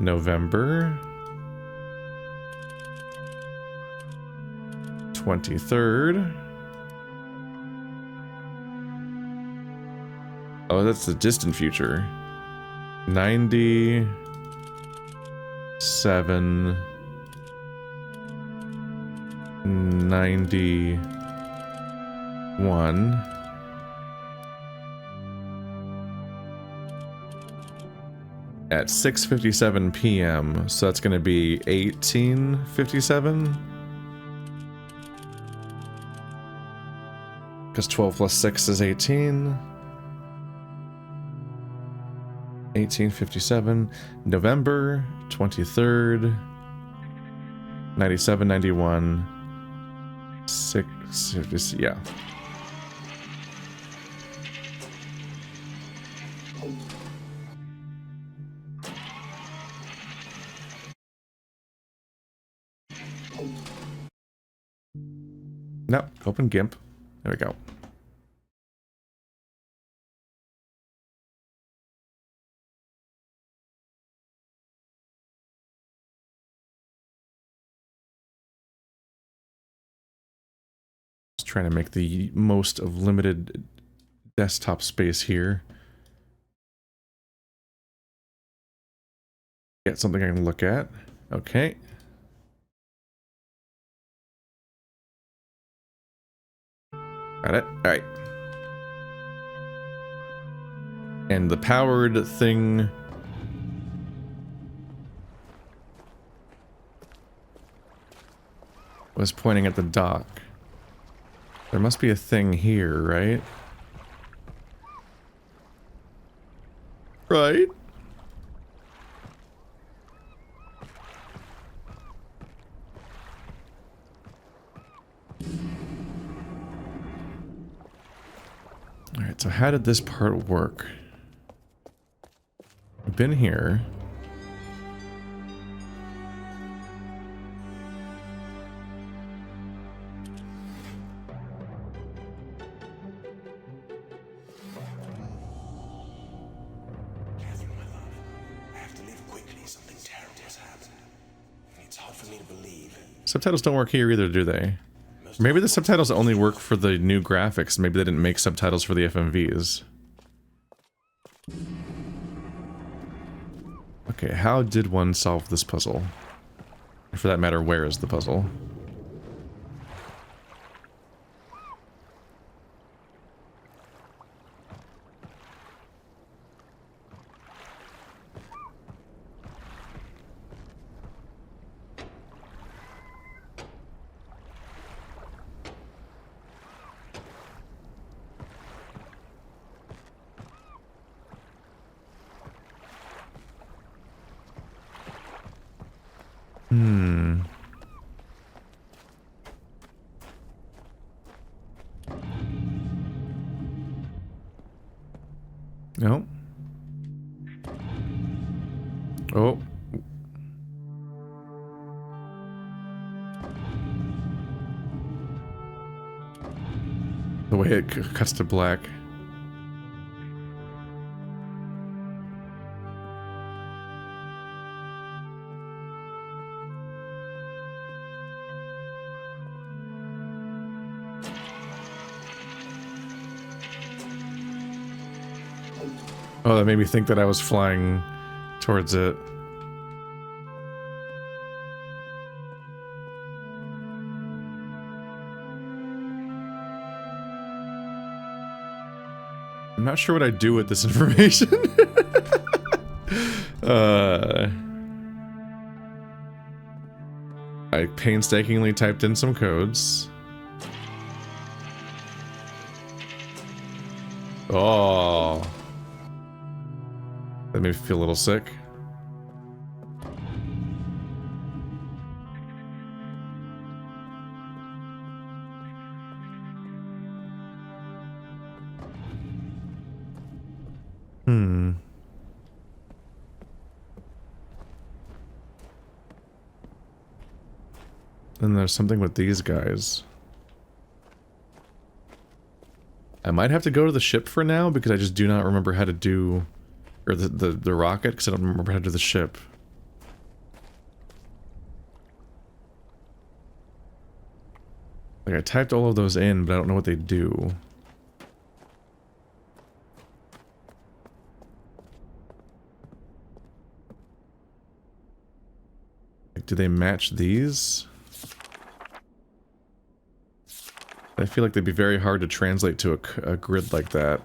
November 23rd. Oh, that's the distant future. 97, 91, at 6:57 p.m. So that's going to be 18:57. Because 12 plus 6 is 18. 1857, November 23rd, 97, 91, 6, yeah. No, open GIMP. There we go. Just trying to make the most of limited desktop space here. Get something I can look at. Okay. Got it. All right. And the powered thing was pointing at the dock. There must be a thing here, right? Right? Alright, so how did this part work? I've been here. Catherine, my love, I have to leave quickly. Something terrible has happened. It's hard for me to believe. Subtitles don't work here either, do they? Maybe the subtitles only work for the new graphics. Maybe they didn't make subtitles for the FMVs. Okay, how did one solve this puzzle? For that matter, where is the puzzle? No. Oh. The way it cuts to black. Oh, that made me think that I was flying towards it. I'm not sure what I do with this information. I painstakingly typed in some codes. Oh. That made me feel a little sick. And there's something with these guys. I might have to go to the ship for now because I just do not remember how to do... Or the rocket, because I don't remember how to do the ship. Like, I typed all of those in, but I don't know what they do. Like, do they match these? I feel like they'd be very hard to translate to a grid like that.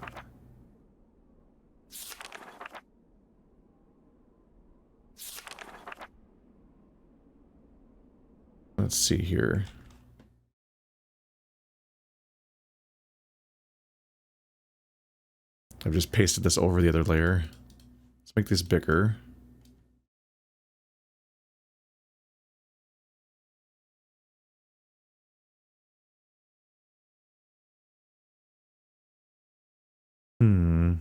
Let's see here. I've just pasted this over the other layer. Let's make these bigger. Hmm.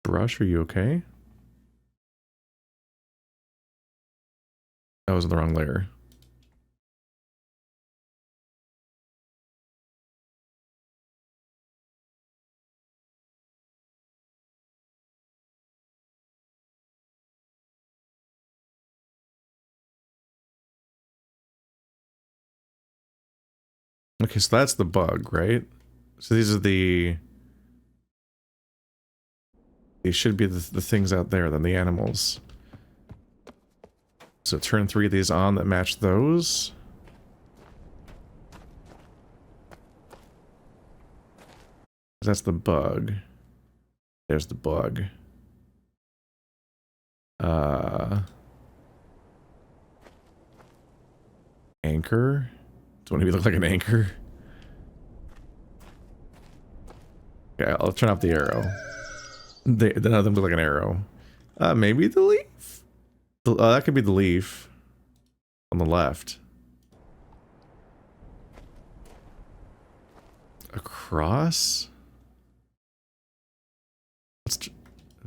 Brush, are you okay? That was in the wrong layer. Okay, so that's the bug, right? So these are the... These should be the things out there, then the animals. So turn 3 of these on that match those. That's the bug. There's the bug. Anchor? Do you want to look like an anchor? Okay, I'll turn off the arrow. None of them look like an arrow. Maybe the leaf? That could be the leaf. On the left. A cross? Let's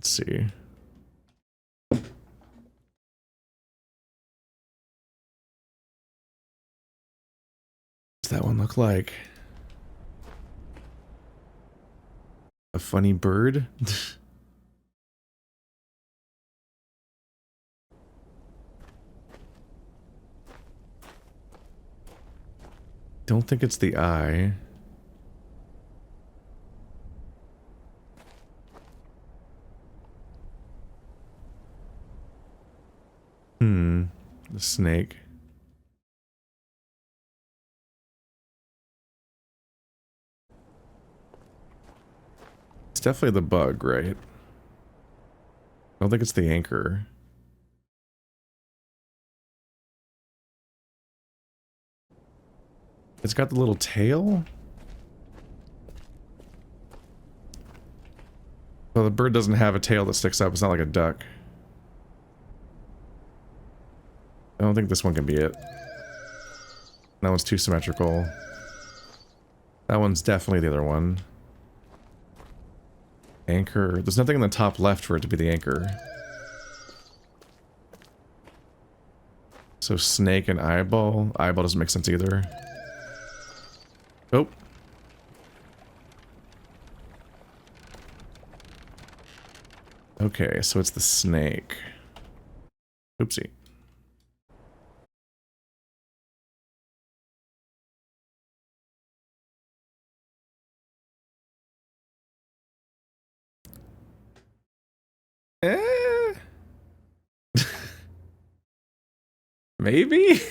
see. What's that one look like? A funny bird? Don't think it's the eye. The snake. It's definitely the bug, right? I don't think it's the anchor. It's got the little tail? Well, the bird doesn't have a tail that sticks up. It's not like a duck. I don't think this one can be it. That one's too symmetrical. That one's definitely the other one. Anchor. There's nothing in the top left for it to be the anchor. So snake and eyeball. Eyeball doesn't make sense either. Oh. Okay, so it's the snake. Oopsie. Maybe?